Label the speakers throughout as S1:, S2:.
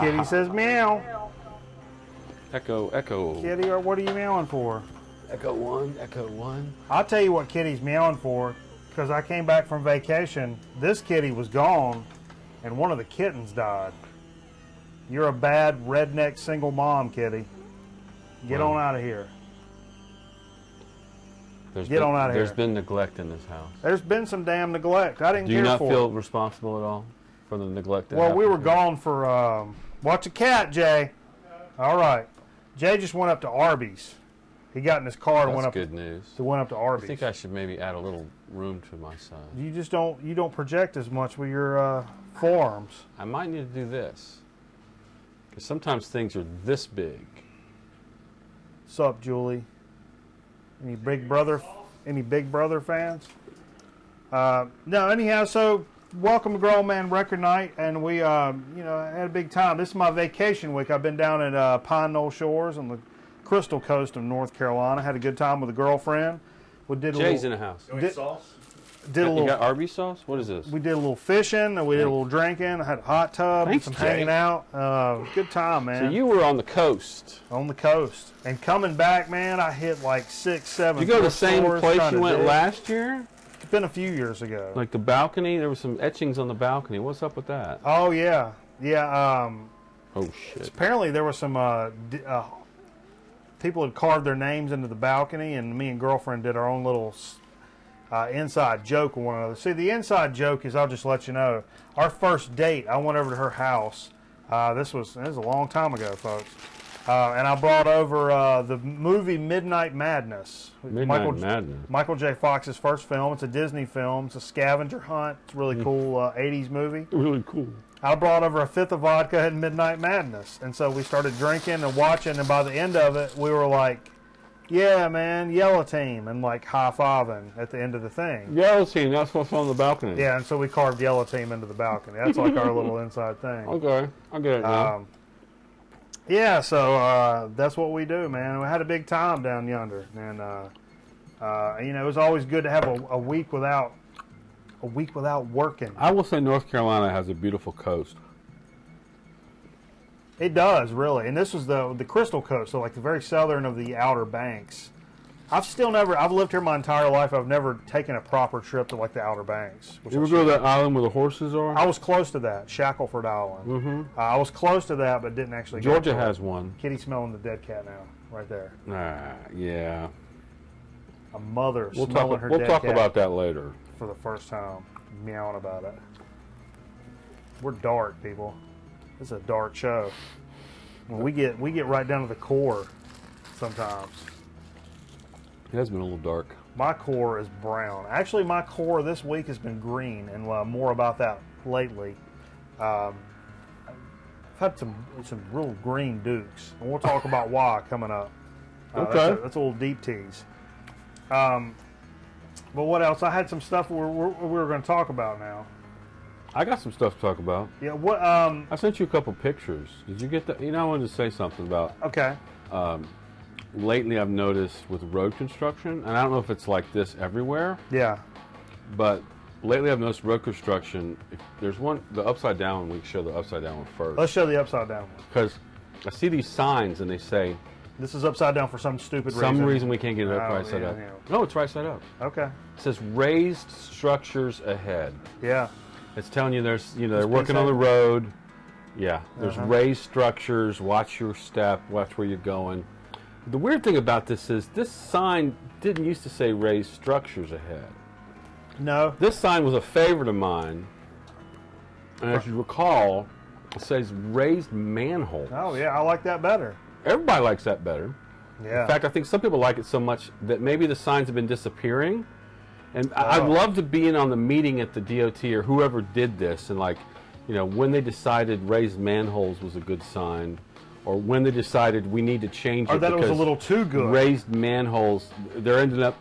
S1: Kitty says meow.
S2: Echo, echo.
S1: Kitty, or what are you meowing for?
S2: Echo one, echo one.
S1: I'll tell you what Kitty's meowing for, because I came back from vacation. This kitty was gone, and one of the kittens died. You're a bad redneck single mom, Kitty. Get on out of here. Get on out of here.
S2: There's been neglect in this house.
S1: There's been some damn neglect. I didn't care for it.
S2: Do you not feel responsible at all for the neglect?
S1: Well, we were gone for, watch a cat, Jay. All right. Jay just went up to Arby's. He got in his car and went up.
S2: That's good news.
S1: He went up to Arby's.
S2: I think I should maybe add a little room to my size.
S1: You don't project as much with your forearms.
S2: I might need to do this. Because sometimes things are this big.
S1: Sup, Julie? Any Big Brother fans? No, anyhow, so welcome to Grown Man Record Night, and we, had a big time. This is my vacation week. I've been down at Pine Knoll Shores on the Crystal Coast of North Carolina. Had a good time with a girlfriend. We did
S2: Jay's in the house. You got Arby's sauce? What is this?
S1: We did a little fishing, and we did a little drinking. I had a hot tub,
S2: Thanks,
S1: some
S2: Jay.
S1: hanging out. Good time, man.
S2: So you were on the coast.
S1: On the coast. And coming back, man, I hit like 6, 7.
S2: Did you go to the same place you went last year?
S1: It's been a few years ago.
S2: Like the balcony? There were some etchings on the balcony. What's up with that?
S1: Oh, yeah. Yeah.
S2: Oh, shit.
S1: Apparently there were some people had carved their names into the balcony, and me and girlfriend did our own little inside joke with one another. See, the inside joke is, I'll just let you know, our first date, I went over to her house. This was a long time ago, folks. And I brought over the movie Midnight Madness. Michael J. Fox's first film. It's a Disney film. It's a scavenger hunt. It's a really cool 80s movie.
S2: Really cool.
S1: I brought over a fifth of vodka and Midnight Madness. And so we started drinking and watching, and by the end of it, we were like, yeah, man, yellow team, and like high-fiving at the end of the thing.
S2: Yellow team, that's what's on the balcony.
S1: Yeah, and so we carved yellow team into the balcony. That's like our little inside thing.
S2: Okay, I get it now.
S1: Yeah, so that's what we do, man. We had a big time down yonder, and it was always good to have a week without working.
S2: I will say North Carolina has a beautiful coast.
S1: It does, really. And this was the Crystal Coast, so like the very southern of the Outer Banks. I've lived here my entire life. I've never taken a proper trip to like the Outer Banks.
S2: You ever go to that island where the horses are?
S1: I was close to that, Shackleford Island.
S2: Mm-hmm.
S1: I was close to that, but didn't actually go.
S2: Georgia has one.
S1: Kitty smelling the dead cat now, right there.
S2: Yeah.
S1: A mother
S2: We'll
S1: smelling her dead cat.
S2: We'll talk about that later.
S1: For the first time, meowing about it. We're dark, people. This is a dark show. We get right down to the core sometimes.
S2: It has been a little dark.
S1: My core is brown. Actually, my core this week has been green, and more about that lately. I've had some real green dukes, and we'll talk about why coming up.
S2: Okay.
S1: That's a little deep tease. But what else? I had some stuff we were going to talk about now.
S2: I got some stuff to talk about.
S1: Yeah. What?
S2: I sent you a couple pictures. Did you get that? I wanted to say something about.
S1: Okay.
S2: Lately, I've noticed with road construction, and I don't know if it's like this everywhere.
S1: Yeah.
S2: But lately, I've noticed road construction. If there's one, the upside down one. We can show the upside down one first.
S1: Let's show the upside down one.
S2: Because I see these signs, and they say,
S1: "This is upside down for some stupid reason."
S2: Some reason we can't get it up right side up. Yeah. No, it's right side up.
S1: Okay.
S2: It says raised structures ahead.
S1: Yeah.
S2: It's telling you there's, they're working on the road. Yeah, there's raised structures. Watch your step. Watch where you're going. The weird thing about this is this sign didn't used to say raised structures ahead.
S1: No.
S2: This sign was a favorite of mine. And as you recall, it says raised manholes.
S1: Oh, yeah, I like that better.
S2: Everybody likes that better.
S1: Yeah.
S2: In fact, I think some people like it so much that maybe the signs have been disappearing. And I'd love to be in on the meeting at the DOT or whoever did this, and when they decided raised manholes was a good sign, or when they decided we need to change it.
S1: Or that it was a little too good.
S2: Raised manholes, they're ending up,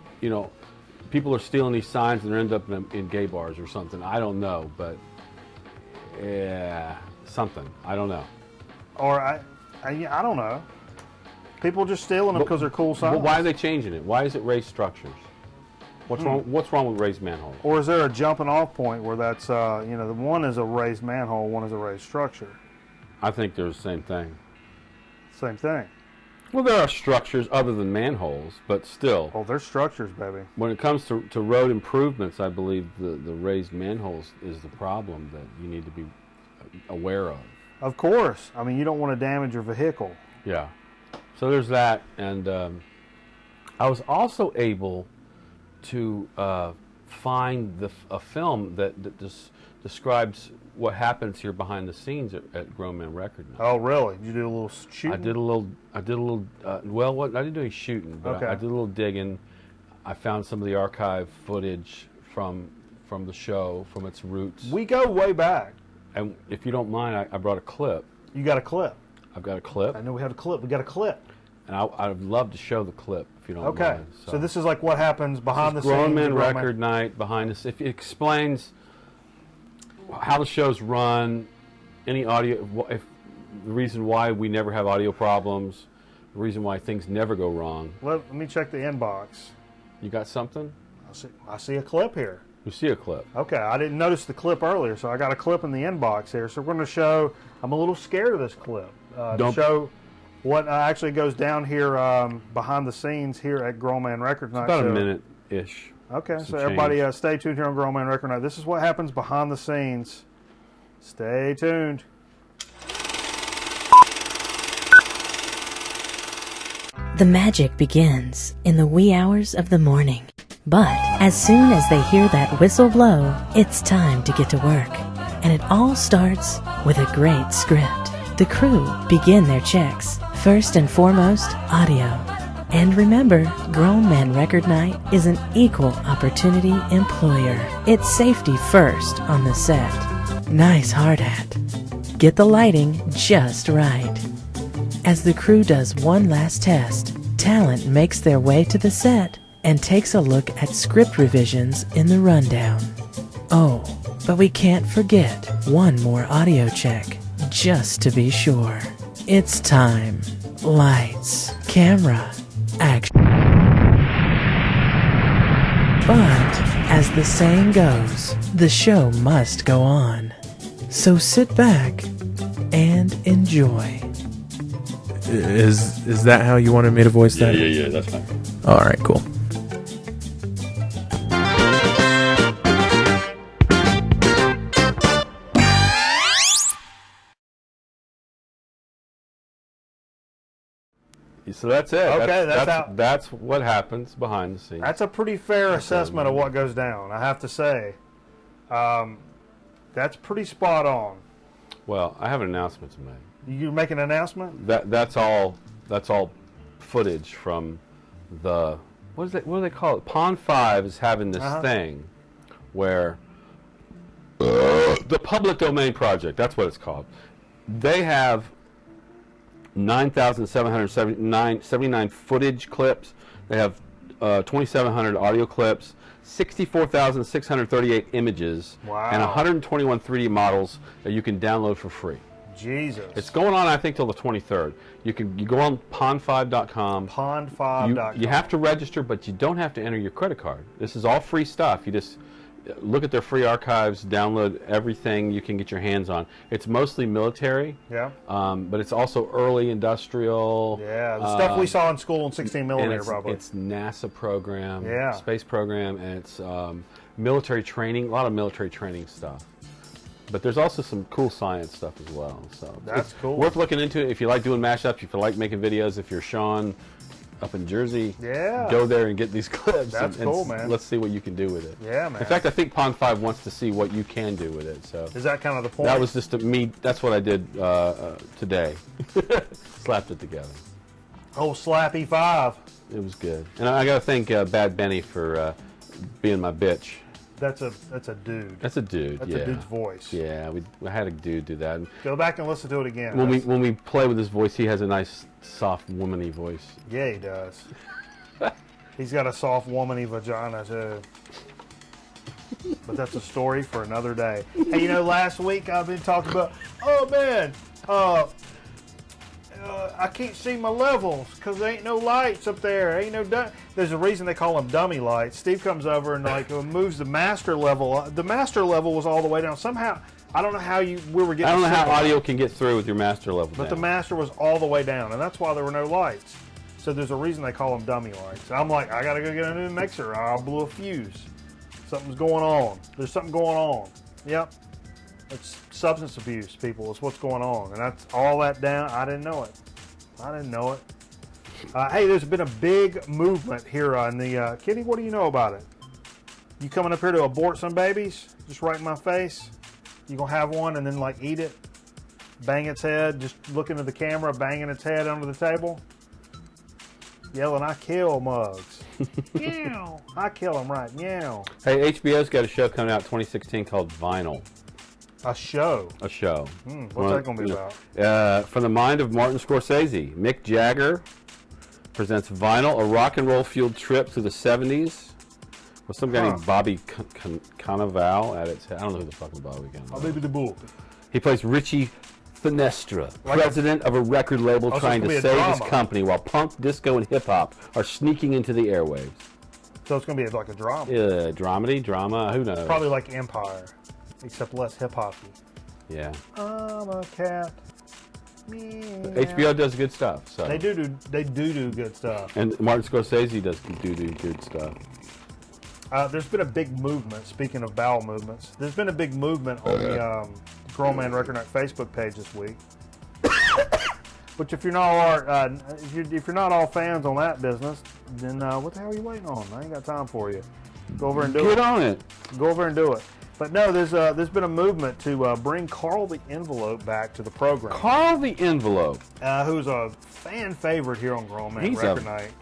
S2: people are stealing these signs and they're ending up in gay bars or something. I don't know, but something. I don't know.
S1: Or I don't know. People just stealing them because they're cool signs.
S2: But why are they changing it? Why is it raised structures? What's wrong with raised manholes?
S1: Or is there a jumping off point where that's, the one is a raised manhole, one is a raised structure?
S2: I think they're the same thing.
S1: Same thing.
S2: Well, there are structures other than manholes, but still.
S1: Oh, there's structures, baby.
S2: When it comes to road improvements, I believe the raised manholes is the problem that you need to be aware of.
S1: Of course. I mean, you don't want to damage your vehicle.
S2: Yeah. So there's that, and I was also able to find a film that describes what happens here behind the scenes at Grown Man Record Night.
S1: Oh, really? Did you do a little shooting?
S2: I did a little. Well, I didn't do any shooting, but
S1: okay.
S2: I did a little digging. I found some of the archive footage from the show, from its roots.
S1: We go way back.
S2: And if you don't mind, I brought a clip.
S1: You got a clip?
S2: I've got a clip.
S1: I know we have a clip. We got a clip.
S2: And I'd love to show the clip if you don't mind.
S1: Okay. So this is like what happens behind the scenes.
S2: Grown Man Record Night behind us. It explains how the show's run, any audio, the reason why we never have audio problems, the reason why things never go wrong.
S1: Let me check the inbox.
S2: You got something?
S1: I see a clip here.
S2: You see a clip.
S1: Okay, I didn't notice the clip earlier, so I got a clip in the inbox here. So we're going to show, I'm a little scared of this clip, to show what actually goes down here behind the scenes here at Grown Man Record Night.
S2: About a minute-ish.
S1: Okay, so everybody stay tuned here on Grown Man Record Night. This is what happens behind the scenes. Stay tuned.
S3: The magic begins in the wee hours of the morning. But as soon as they hear that whistle blow, it's time to get to work. And it all starts with a great script. The crew begin their checks. First and foremost, audio. And remember, Grown Man Record Night is an equal opportunity employer. It's safety first on the set. Nice hard hat. Get the lighting just right. As the crew does one last test, talent makes their way to the set and takes a look at script revisions in the rundown. Oh, but we can't forget one more audio check, just to be sure. It's time. Lights, camera, action. But, as the saying goes, the show must go on. So sit back and enjoy.
S4: Is that how you wanted me to voice that?
S2: Yeah, that's fine.
S4: All right, cool.
S2: So that's it.
S1: Okay,
S2: that's what happens behind the scenes.
S1: That's a pretty fair assessment of what goes down, I have to say. That's pretty spot on.
S2: Well, I have an announcement to make.
S1: You make an announcement?
S2: That's all footage from the what do they call it? Pond 5 is having this thing where the public domain project, that's what it's called. They have 9,779 footage clips. They have 2,700 audio clips, 64,638 images,
S1: wow,
S2: and 121 3D models that you can download for free.
S1: Jesus.
S2: It's going on, I think, till the 23rd. You go on pond5.com.
S1: Pond5.com.
S2: You have to register, but you don't have to enter your credit card. This is all free stuff. You just look at their free archives, download everything you can get your hands on. It's mostly military,
S1: yeah,
S2: but it's also early industrial.
S1: Yeah, the stuff we saw in school in 16 millimeter, probably.
S2: It's NASA program,
S1: yeah,
S2: space program, and it's military training, a lot of military training stuff. But there's also some cool science stuff as well. So
S1: that's cool.
S2: Worth looking into if you like doing mashups, if you like making videos, if you're Sean up in Jersey,
S1: yeah,
S2: go there and get these clips.
S1: That's cool, man.
S2: Let's see what you can do with it.
S1: Yeah, man.
S2: In fact, I think Pond 5 wants to see what you can do with it. So
S1: is that kind of the point?
S2: That was just me. That's what I did today. Slapped it together.
S1: Oh, Slappy 5.
S2: It was good. And I got to thank Bad Benny for being my bitch.
S1: That's a dude.
S2: That's a dude.
S1: That's
S2: yeah.
S1: a dude's voice.
S2: Yeah, I had a dude do that.
S1: Go back and listen to it again.
S2: When we play with his voice, he has a nice, soft, womany voice.
S1: Yeah, he does. He's got a soft, womany vagina too. But that's a story for another day. Hey, you know, last week I've been talking about, oh man, I can't see my levels because there ain't no lights up there. Ain't no. There's a reason they call them dummy lights. Steve comes over and like moves the master level. The master level was all the way down. Somehow I don't know how we were getting.
S2: I don't know how
S1: signal.
S2: audio can get through with your master level.
S1: But the
S2: down.
S1: master was all the way down, and that's why there were no lights. So there's a reason they call them dummy lights. I'm like, I gotta go get a new mixer. I blew a fuse. Something's going on. There's something going on. Yep. It's substance abuse, people. It's what's going on. And that's all that down. I didn't know it. Hey, there's been a big movement here on the... Kitty, what do you know about it? You coming up here to abort some babies? Just right in my face? You gonna have one and then, like, eat it? Bang its head? Just look into the camera, banging its head under the table? Yelling, I kill mugs. Meow. I kill them right. Meow.
S2: Hey, HBO's got a show coming out 2016 called Vinyl.
S1: A show.
S2: A show.
S1: What's that going to be about?
S2: From the mind of Martin Scorsese, Mick Jagger presents Vinyl, a rock and roll fueled trip through the 70s with some guy named Bobby Cannavale at its head. I don't know who the fuck is Bobby Cannavale.
S1: Baby the bull.
S2: He plays Richie Finestra, president of a record label trying to save his company while punk, disco, and hip-hop are sneaking into the airwaves.
S1: So it's going to be like a drama.
S2: Dramedy, drama, who knows?
S1: Probably like Empire, except less hip-hoppy.
S2: Yeah.
S1: I'm a cat.
S2: HBO does good stuff. So.
S1: They do good stuff.
S2: And Martin Scorsese does do good stuff.
S1: There's been a big movement, speaking of bowel movements, there's been a big movement on the Grown Man Record Night Facebook page this week. Which if you're not all fans on that business, then what the hell are you waiting on? I ain't got time for you. Go over and do it.
S2: Get on it.
S1: Go over and do it. But no, there's been a movement to bring Carl the Envelope back to the program.
S2: Carl the Envelope,
S1: who's a fan favorite here on Grown Man Record Night.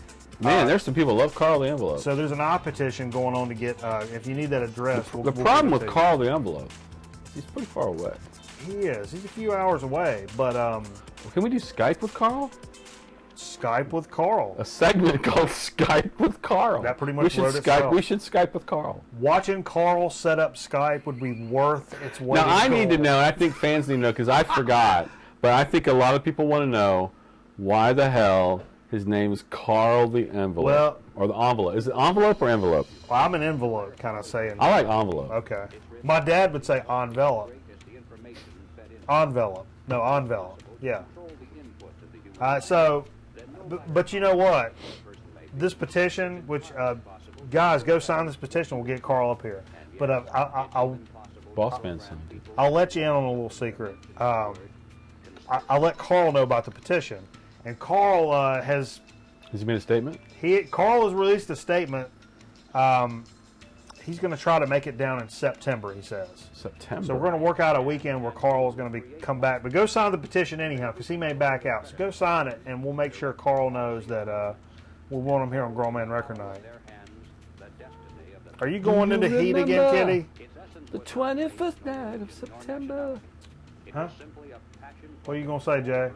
S2: Man, there's some people who love Carl the Envelope.
S1: So there's an petition going on to get, if you need that address.
S2: The problem with Carl the Envelope, he's pretty far away.
S1: He is. He's a few hours away, but
S2: can we do Skype with Carl?
S1: Skype with Carl.
S2: A segment called Skype with Carl.
S1: That pretty much wrote itself.
S2: We should Skype with Carl.
S1: Watching Carl set up Skype would be worth its weight.
S2: Now I need to know. I think fans need to know because I forgot. But I think a lot of people want to know why the hell his name is Carl the Envelope.
S1: Well,
S2: or the Envelope. Is it envelope or envelope?
S1: Well, I'm an envelope kind of saying.
S2: I like envelope.
S1: Okay. My dad would say envelope. Envelope. No, envelope. Yeah. But you know what? This petition, which, guys, go sign this petition. We'll get Carl up here. But
S2: Boss man signed it.
S1: I'll let you in on a little secret. I'll let Carl know about the petition. And Carl has
S2: he made a statement?
S1: Carl has released a statement. He's going to try to make it down in September, he says.
S2: September.
S1: So we're going to work out a weekend where Carl is going to come back. But go sign the petition anyhow, because he may back out. So go sign it, and we'll make sure Carl knows that we want him here on Grown Man Record Night. Are you going into heat again, Kitty?
S2: The 21st night of September.
S1: Huh? What are you going to say, Jay?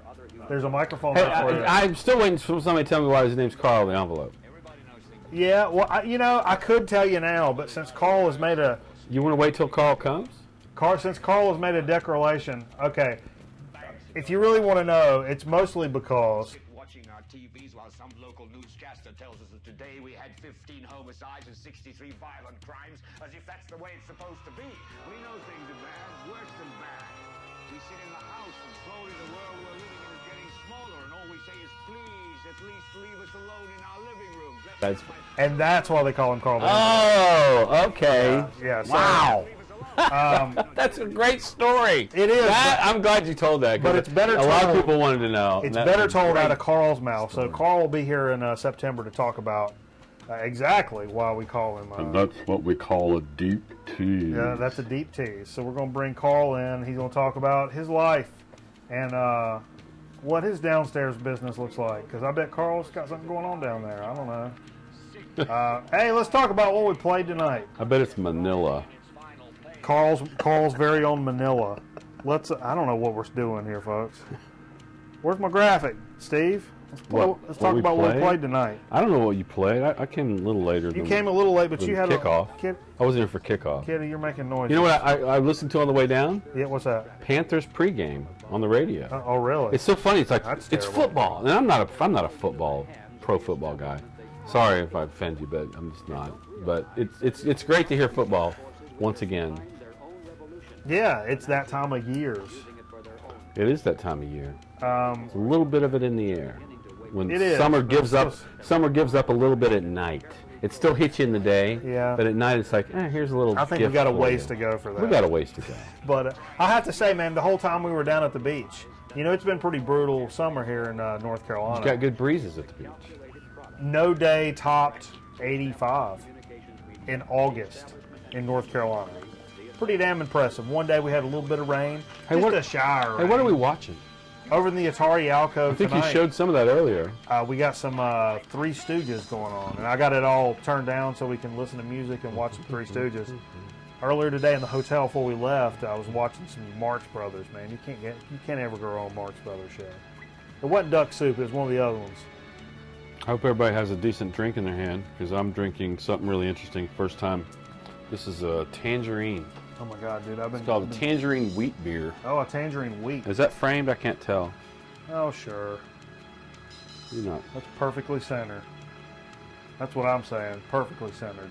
S1: There's a microphone
S2: Hey,
S1: there for you.
S2: I'm still waiting for somebody to tell me why his name's Carl the Envelope.
S1: Yeah, well, I could tell you now, but since Carl has made a...
S2: You want to wait till Carl comes?
S1: Since Carl has made a declaration, okay, if you really want to know, it's mostly because...
S5: Watching our TVs while some local newscaster tells us that today we had 15 homicides and 63 violent crimes, as if that's the way it's supposed to be. We know things are bad, worse than bad. We sit in the house and slowly the world we're living in is getting smaller, and all we say is, please, at least leave us alone in our living rooms.
S1: And that's why they call him Carl.
S2: Oh, okay.
S1: Yeah. So,
S2: wow. That's a great story.
S1: It is.
S2: I'm glad you told that.
S1: But it's better.
S2: A lot of people wanted to know.
S1: It's better told out of Carl's mouth. So Carl will be here in September to talk about exactly why we call him.
S2: And that's what we call a deep tease.
S1: Yeah, that's a deep tease. So we're going to bring Carl in. He's going to talk about his life and what his downstairs business looks like. Because I bet Carl's got something going on down there. I don't know. Hey, let's talk about what we played tonight.
S2: I bet it's Manila.
S1: Carl's very own Manila. I don't know what we're doing here, folks. Where's my graphic, Steve? Let's talk about what we played tonight.
S2: I don't know what you played. I came a little later.
S1: You came a little late, but you had
S2: kickoff. I wasn't here for kickoff.
S1: Kitty, you're making noise.
S2: You know what I listened to on the way down?
S1: Yeah, what's that?
S2: Panthers pregame on the radio.
S1: Oh, really?
S2: It's so funny. It's like
S1: it's
S2: football, and I'm not a pro football guy. Sorry if I offend you, but I'm just not. But it's great to hear football once again.
S1: Yeah, it's that time of years.
S2: It is that time of year.
S1: Um,
S2: A little bit of it in the air. When
S1: It is.
S2: summer gives up a little bit at night. It still hits you in the day,
S1: Yeah.
S2: but at night it's like, here's a little
S1: I think we
S2: gift
S1: got a
S2: for
S1: ways
S2: you.
S1: to go for that.
S2: We got a ways to go.
S1: But I have to say, man, the whole time we were down at the beach, you know, it's been pretty brutal summer here in North Carolina.
S2: Got good breezes at the beach.
S1: No day topped 85 in August in North Carolina. Pretty damn impressive. One day we had a little bit of rain.
S2: Hey,
S1: Just
S2: what-
S1: a shower.
S2: Hey, what are we watching?
S1: Over in the Atari alcove
S2: I think
S1: tonight,
S2: you showed some of that earlier.
S1: we got some Three Stooges going on. And I got it all turned down so we can listen to music and watch some Three Stooges. Earlier today in the hotel before we left, I was watching some Marx Brothers, man. You can't ever go wrong with Marx Brothers show. It wasn't Duck Soup, it was one of the other ones.
S2: I hope everybody has a decent drink in their hand, because I'm drinking something really interesting. First time. This is a tangerine.
S1: Oh my God, dude!
S2: It's called a tangerine wheat beer.
S1: Oh, a tangerine wheat.
S2: Is that framed? I can't tell.
S1: Oh, sure.
S2: You're not.
S1: That's perfectly centered. That's what I'm saying. Perfectly centered.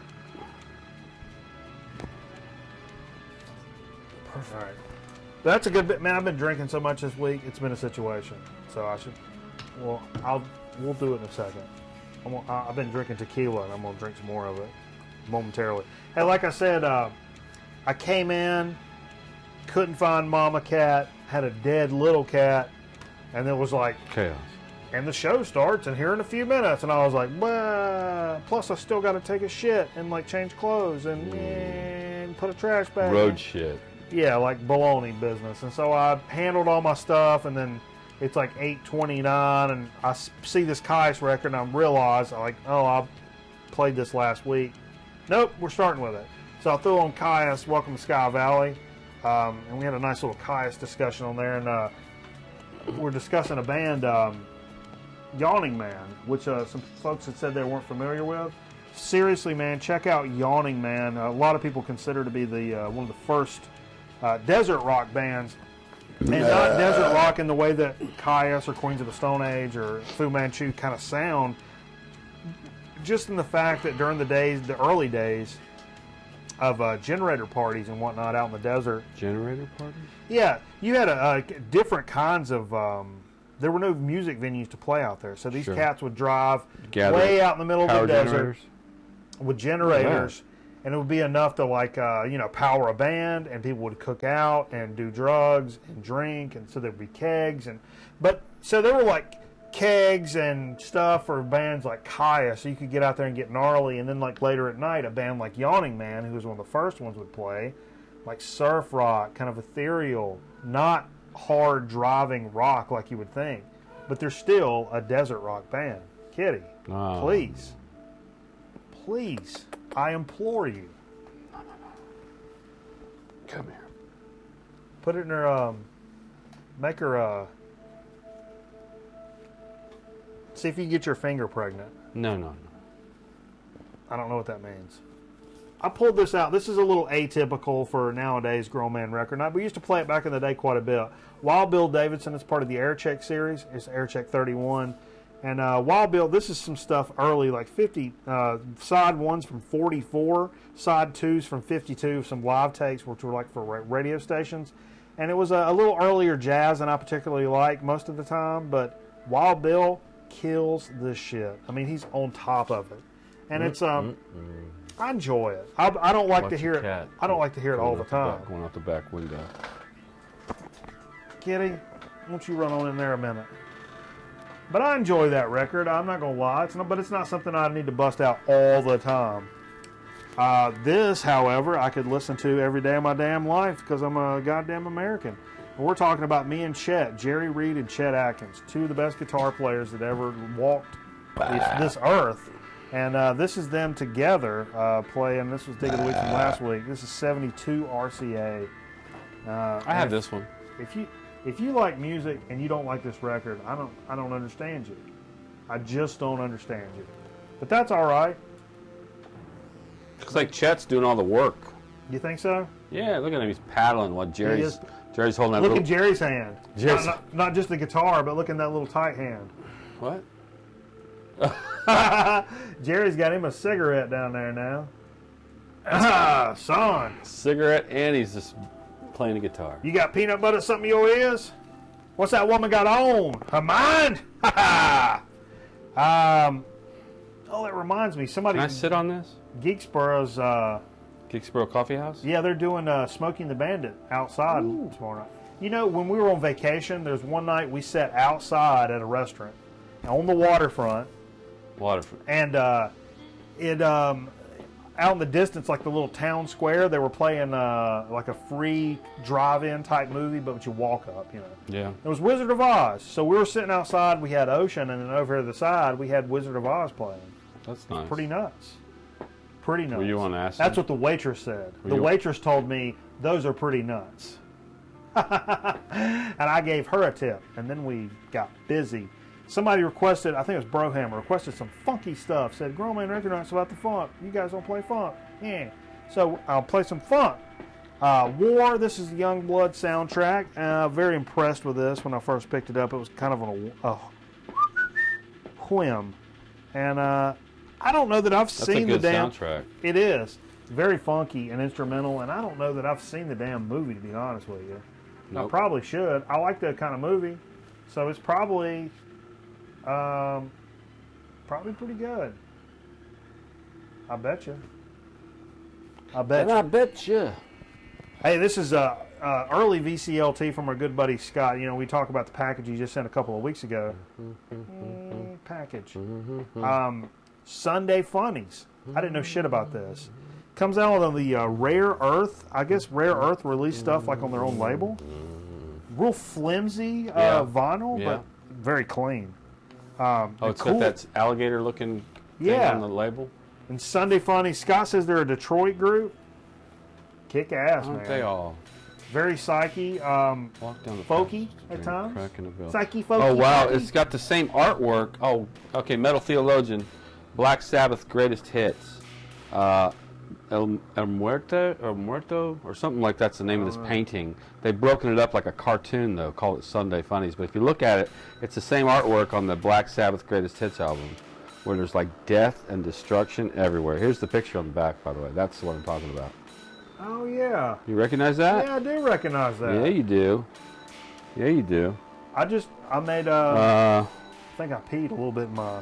S1: Perfect. All right. That's a good bit, man. I've been drinking so much this week. It's been a situation. So I should. Well, we'll do it in a second. I've been drinking tequila, and I'm gonna drink some more of it momentarily. Hey, like I said, I came in, couldn't find Mama Cat, had a dead little cat, and it was like,
S2: Chaos.
S1: and the show starts, and here in a few minutes, and I was like, bah. Plus I still got to take a shit and like change clothes and put a trash bag.
S2: Road shit.
S1: Yeah, like baloney business. And so I handled all my stuff, and then it's like 8:29, and I see this Caius record, and I realize, like, oh, I played this last week. Nope, we're starting with it. So I threw on Caius, Welcome to Sky Valley, and we had a nice little Caius discussion on there, and we're discussing a band, Yawning Man, which some folks had said they weren't familiar with. Seriously, man, check out Yawning Man. A lot of people consider to be the one of the first desert rock bands, and not desert rock in the way that Caius or Queens of the Stone Age or Fu Manchu kind of sound, just in the fact that during the early days of generator parties and whatnot out in the desert.
S2: Generator parties?
S1: Yeah, you had different kinds of. There were no music venues to play out there, so these
S2: Sure.
S1: cats would drive
S2: Gather
S1: way out in the middle of
S2: power
S1: the desert
S2: generators?
S1: with generators, and it would be enough to power a band, and people would cook out and do drugs and drink, and so there'd be kegs so there were like kegs and stuff for bands like Kaya, so you could get out there and get gnarly, and then like later at night, a band like Yawning Man, who was one of the first ones, would play like surf rock, kind of ethereal, not hard driving rock like you would think, but they're still a desert rock band. Kitty, please, I implore you,
S2: Come here.
S1: put it in her, make her, see if you can get your finger pregnant.
S2: No.
S1: I don't know what that means. I pulled this out. This is a little atypical for nowadays grown man record. We used to play it back in the day quite a bit. Wild Bill Davidson is part of the Aircheck series. It's Aircheck 31. And Wild Bill, this is some stuff early, like 50, side ones from 44, side twos from 52, some live takes, which were like for radio stations. And it was a little earlier jazz than I particularly like most of the time, but Wild Bill kills this shit. I mean, he's on top of it. And it's, I enjoy it. I don't like to hear it.
S2: Cat.
S1: I don't like to hear it all the time.
S2: Going out the back window.
S1: Kitty, won't you run on in there a minute? But I enjoy that record. I'm not gonna lie. But it's not something I need to bust out all the time. This, however, I could listen to every day of my damn life because I'm a goddamn American. And we're talking about me and Chet, Jerry Reed and Chet Atkins, two of the best guitar players that ever walked this earth. And this is them together playing. This was Dig of the Week from last week. This is 72 RCA.
S2: I have this one.
S1: If you like music and you don't like this record, I don't understand you. I just don't understand you. But that's all right.
S2: Looks like Chet's doing all the work.
S1: You think so?
S2: Yeah, look at him. He's paddling while Jerry's holding that
S1: Look
S2: little...
S1: at Jerry's hand.
S2: Jerry's-
S1: Not just the guitar, but look at that little tight hand.
S2: What?
S1: Jerry's got him a cigarette down there now. Ah, son.
S2: Cigarette, and he's just playing a guitar.
S1: You got peanut butter something in your ears? What's that woman got on? Her mind? Ha ha! Oh, that reminds me. Somebody.
S2: Can I sit on this?
S1: Geeksboro's.
S2: Geeksboro Coffee House?
S1: Yeah, they're doing Smoking the Bandit outside tomorrow night. You know, when we were on vacation, there's one night we sat outside at a restaurant on the waterfront. And out in the distance, like the little town square, they were playing like a free drive-in type movie, but you walk up, you know.
S2: Yeah.
S1: It was Wizard of Oz. So we were sitting outside, we had Ocean, and then over to the side, we had Wizard of Oz playing.
S2: That's nice.
S1: Pretty nuts. Pretty nuts.
S2: Were you on acid?
S1: That's what the waitress said. The waitress told me, those are pretty nuts. And I gave her a tip, and then we got busy. Somebody requested, I think it was Brohammer, requested some funky stuff. Said, Grown Man Record Nights about the funk. You guys don't play funk. Yeah. So I'll play some funk. War, this is the Youngblood soundtrack. Very impressed with this when I first picked it up. It was kind of on a whim. And I don't know that I've seen the damn...
S2: That's a good soundtrack.
S1: It is. Very funky and instrumental, and I don't know that I've seen the damn movie, to be honest with you.
S2: Nope.
S1: I probably should. I like that kind of movie. So it's probably... probably pretty good. I bet you. I bet you.
S2: I bet you.
S1: Hey, this is early VCLT from our good buddy Scott. You know, we talk about the package he just sent a couple of weeks ago. Package. Sunday Funnies. I didn't know shit about this. Comes out on the Rare Earth. I guess Rare Earth released stuff like on their own label. Real flimsy vinyl, but very clean.
S2: It's got that alligator-looking thing on the label?
S1: And Sunday Funny, Scott says they're a Detroit group. Kick ass, man.
S2: Aren't they all?
S1: Very psyche,
S2: Walk down the
S1: folky
S2: path,
S1: at times.
S2: cracking a bell.
S1: Psyche, folky.
S2: Oh, wow.
S1: folky.
S2: It's got the same artwork. Oh, okay. Metal Theologian. Black Sabbath Greatest Hits. El Muerto, or something like that's the name of this painting. They've broken it up like a cartoon, though, call it Sunday Funnies. But if you look at it, it's the same artwork on the Black Sabbath Greatest Hits album, where there's like death and destruction everywhere. Here's the picture on the back, by the way. That's what I'm talking about.
S1: Oh, yeah.
S2: You recognize that?
S1: Yeah, I do recognize that.
S2: Yeah, you do. Yeah, you do.
S1: I made, I think I peed a little bit in my...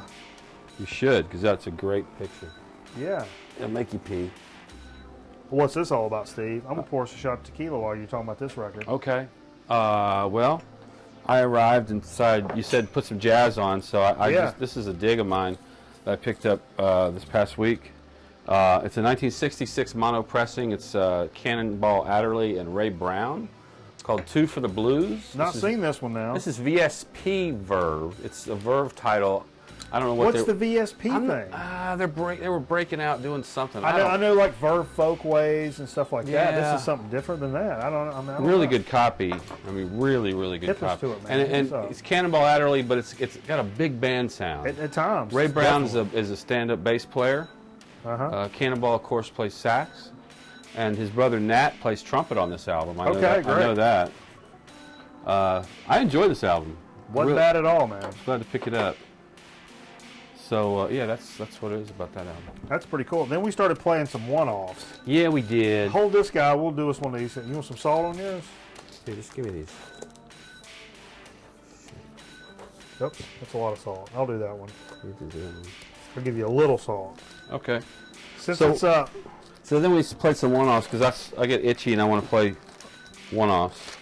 S2: You should, because that's a great picture.
S1: Yeah.
S2: It'll make you pee.
S1: What's this all about, Steve? I'm going to pour us a shot of tequila while you're talking about this record.
S2: Okay. Well, I arrived and decided, you said put some jazz on, so this is a dig of mine that I picked up this past week. It's a 1966 mono pressing. It's Cannonball Adderley and Ray Brown. It's called Two for the Blues.
S1: Not seen this one now.
S2: This is VSP Verve. It's a Verve title. I don't know what
S1: What's the VSP thing?
S2: They were breaking out doing something.
S1: I know like Verve Folkways and stuff like that.
S2: Yeah.
S1: This is something different than that. I don't
S2: Really
S1: know.
S2: good copy. I mean, really, really good
S1: Hip us
S2: copy.
S1: to it, man.
S2: And it's Cannonball Adderley, but it's got a big band sound.
S1: At times.
S2: Ray Brown is a stand-up bass player.
S1: Cannonball,
S2: of course, plays sax, and his brother Nat plays trumpet on this album. I know that. I enjoy this album.
S1: Wasn't bad at all, man.
S2: Glad to pick it up. So yeah, that's what it is about that album.
S1: That's pretty cool. Then we started playing some one-offs.
S2: Yeah, we did.
S1: Hold this guy. We'll do us one of these. You want some salt on yours?
S2: Here, just give me these.
S1: Oops, that's a lot of salt. I'll do that one.
S2: You can do that one.
S1: I'll give you a little salt.
S2: Okay.
S1: Since it's up.
S2: So then we played some one-offs because I get itchy and I want to play one-offs.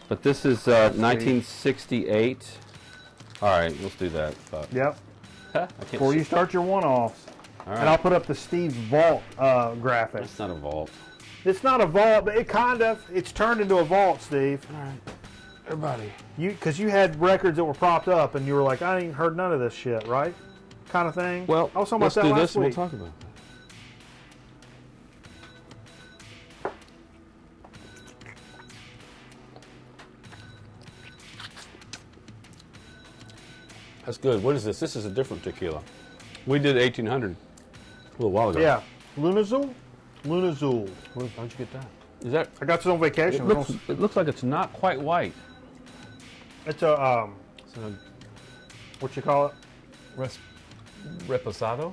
S2: But this is 1968. All right, let's do that.
S1: Yep. Before you start your one-offs.
S2: All right.
S1: And I'll put up the Steve's Vault graphic.
S2: It's not a vault.
S1: It's not a vault, but it's turned into a vault, Steve.
S2: All right. Everybody.
S1: Because you had records that were propped up and you were like, I ain't heard none of this shit, right? Kind of thing.
S2: Well,
S1: I was talking about that
S2: let's do
S1: last
S2: this and
S1: week.
S2: we'll talk about it. That's good. What is this? This is a different tequila. We did 1800 a little while ago.
S1: Yeah. Lunazul? Lunazul.
S2: How'd you get that? Is that?
S1: I got this on vacation.
S2: It looks like it's not quite white.
S1: It's a, what you call it?
S2: Reposado?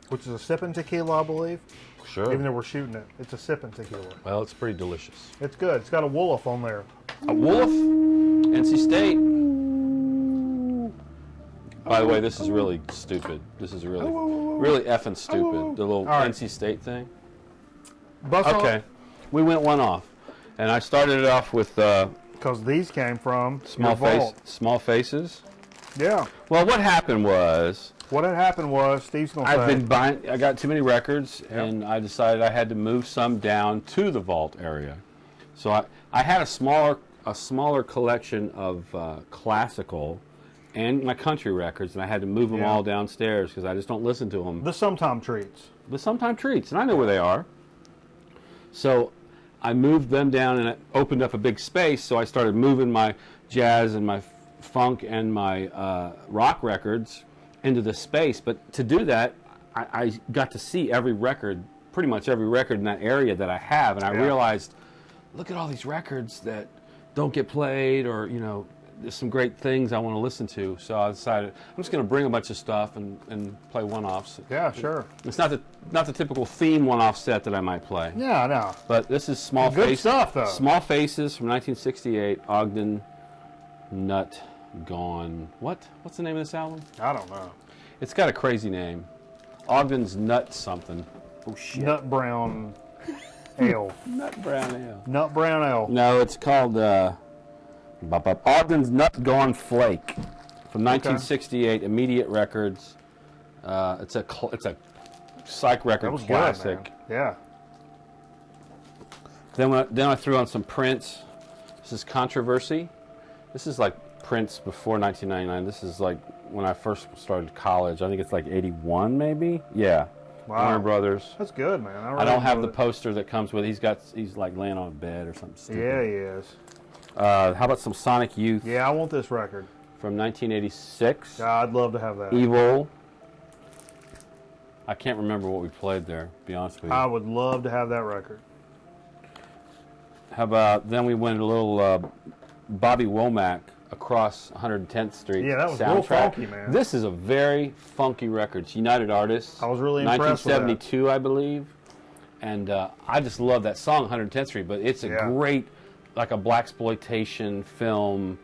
S1: which is a sipping tequila, I believe.
S2: Sure.
S1: Even though we're shooting it, it's a sipping tequila.
S2: Well, it's pretty delicious.
S1: It's good. It's got a Wolf on there.
S2: A Wolf, NC State. By the way, this is really stupid. This is really effing stupid. The little
S1: right.
S2: NC State thing.
S1: Okay.
S2: We went one off, and I started it off with
S1: Because these came from
S2: small faces.
S1: Yeah.
S2: Well, what happened was
S1: What had happened was, Steve's going to say.
S2: I've been buying. I got too many records, and I decided I had to move some down to the vault area. So I had a smaller collection of classical and my country records, and I had to move them all downstairs because I just don't listen to them.
S1: The Sometime Treats.
S2: The Sometime Treats, and I know where they are. So I moved them down, and it opened up a big space. So I started moving my jazz and my funk and my rock records into the space. But to do that, I got to see every record, pretty much every record in that area that I have, and I realized, look at all these records that don't get played, or there's some great things I want to listen to. So I decided I'm just going to bring a bunch of stuff and play one-offs.
S1: Yeah, sure.
S2: It's not the typical theme one-off set that I might play.
S1: Yeah, I know.
S2: But this is Small
S1: Good
S2: Faces.
S1: stuff, though.
S2: Small Faces from 1968. Ogden, Nut, Gone. What's the name of this album?
S1: I don't know.
S2: It's got a crazy name. Ogden's Nut something. Oh shit.
S1: Nut Brown Ale.
S2: Nut Brown Ale.
S1: Nut Brown Ale.
S2: No, it's called Ogden's Nut Gone Flake from 1968. Immediate Records. It's a psych record
S1: That was
S2: classic.
S1: good, man. Yeah.
S2: Then I threw on some Prince. This is Controversy. This is like Prince before 1999. This is like when I first started college. I think it's like 81 maybe. Yeah.
S1: Wow.
S2: Warner Brothers.
S1: That's good, man.
S2: I don't have the poster that comes with it. He's like laying on a bed or something stupid.
S1: Yeah, he is.
S2: How about some Sonic Youth
S1: Yeah, I want this record.
S2: from 1986?
S1: I'd love to have that.
S2: Evil. I can't remember what we played there, to be honest with you.
S1: I would love to have that record.
S2: How about, then we went a little Bobby Womack, Across 110th Street
S1: Yeah, that was
S2: soundtrack.
S1: real funky, man.
S2: This is a very funky record. It's United Artists.
S1: I was really impressed with that.
S2: 1972, I believe. And I just love that song, 110th Street, but it's a great, like a blaxploitation film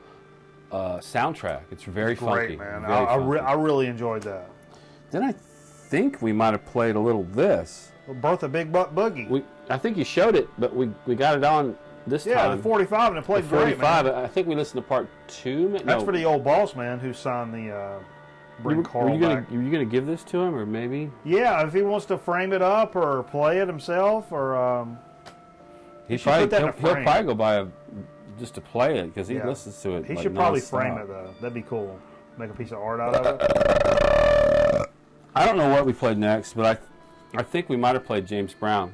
S2: soundtrack. It's very funky.
S1: Great, man.
S2: Very funky.
S1: I really enjoyed that.
S2: Then I think we might have played a little this.
S1: Bertha Big Butt Boogie.
S2: I think you showed it, but we got it on this
S1: Yeah,
S2: time.
S1: the 45, and it played
S2: The
S1: great,
S2: 45.
S1: man.
S2: I think we listened to part 2.
S1: That's for the old boss man who signed the Bring Carl back.
S2: Were you gonna give this to him, or maybe?
S1: Yeah, if he wants to frame it up or play it himself, or
S2: He'll
S1: should put that in a frame.
S2: probably go buy just to play it because he listens to it.
S1: he
S2: like,
S1: should probably
S2: nonstop.
S1: frame it though. That'd be cool. Make a piece of art out of it.
S2: I don't know what we played next, but I think we might have played James Brown.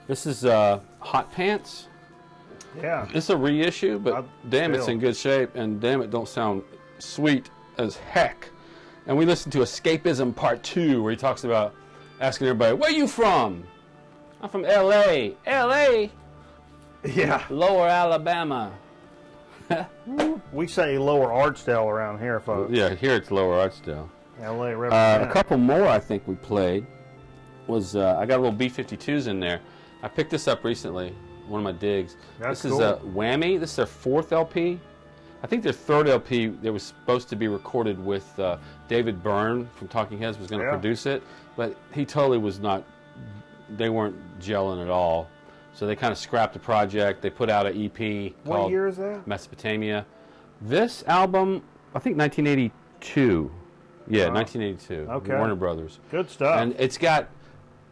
S2: This is Hot Pants.
S1: Yeah.
S2: It's a reissue, but damn, it's in good shape, and damn, it don't sound sweet as heck. And we listened to Escapism Part 2, where he talks about asking everybody, "Where you from?" "I'm from L.A." "L.A.?"
S1: Yeah.
S2: "Lower Alabama."
S1: We say Lower Archdale around here, folks.
S2: Yeah, here it's Lower Archdale.
S1: L.A.
S2: A
S1: represent.
S2: couple more I think we played was, I got a little B-52s in there. I picked this up recently, one of my digs.
S1: That's
S2: this
S1: cool.
S2: is Whammy. This is their 4th LP. I think their 3rd LP, they was supposed to be recorded with David Byrne from Talking Heads was going to produce it, but he totally was not, they weren't gelling at all. So they kind of scrapped the project. They put out an EP
S1: What
S2: called
S1: year is that?
S2: Mesopotamia. This album, I think 1982. Yeah, 1982.
S1: Okay.
S2: Warner Brothers.
S1: Good stuff.
S2: And it's got,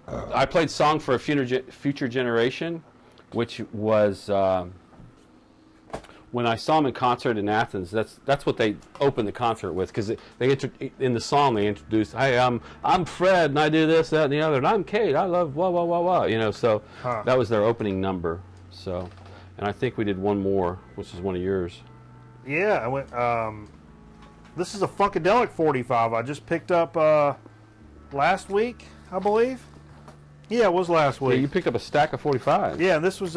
S2: I played Song for a Future Generation, which was, when I saw them in concert in Athens, that's what they opened the concert with, because in the song they introduced, "Hey, I'm Fred, and I do this, that, and the other, and I'm Kate, I love blah, blah, blah, blah," so that was their opening number. So, and I think we did one more, which is one of yours.
S1: Yeah, I went. This is a Funkadelic 45 I just picked up last week, I believe. Yeah, it was last
S2: Yeah,
S1: week.
S2: you picked up a stack of 45s.
S1: Yeah, this was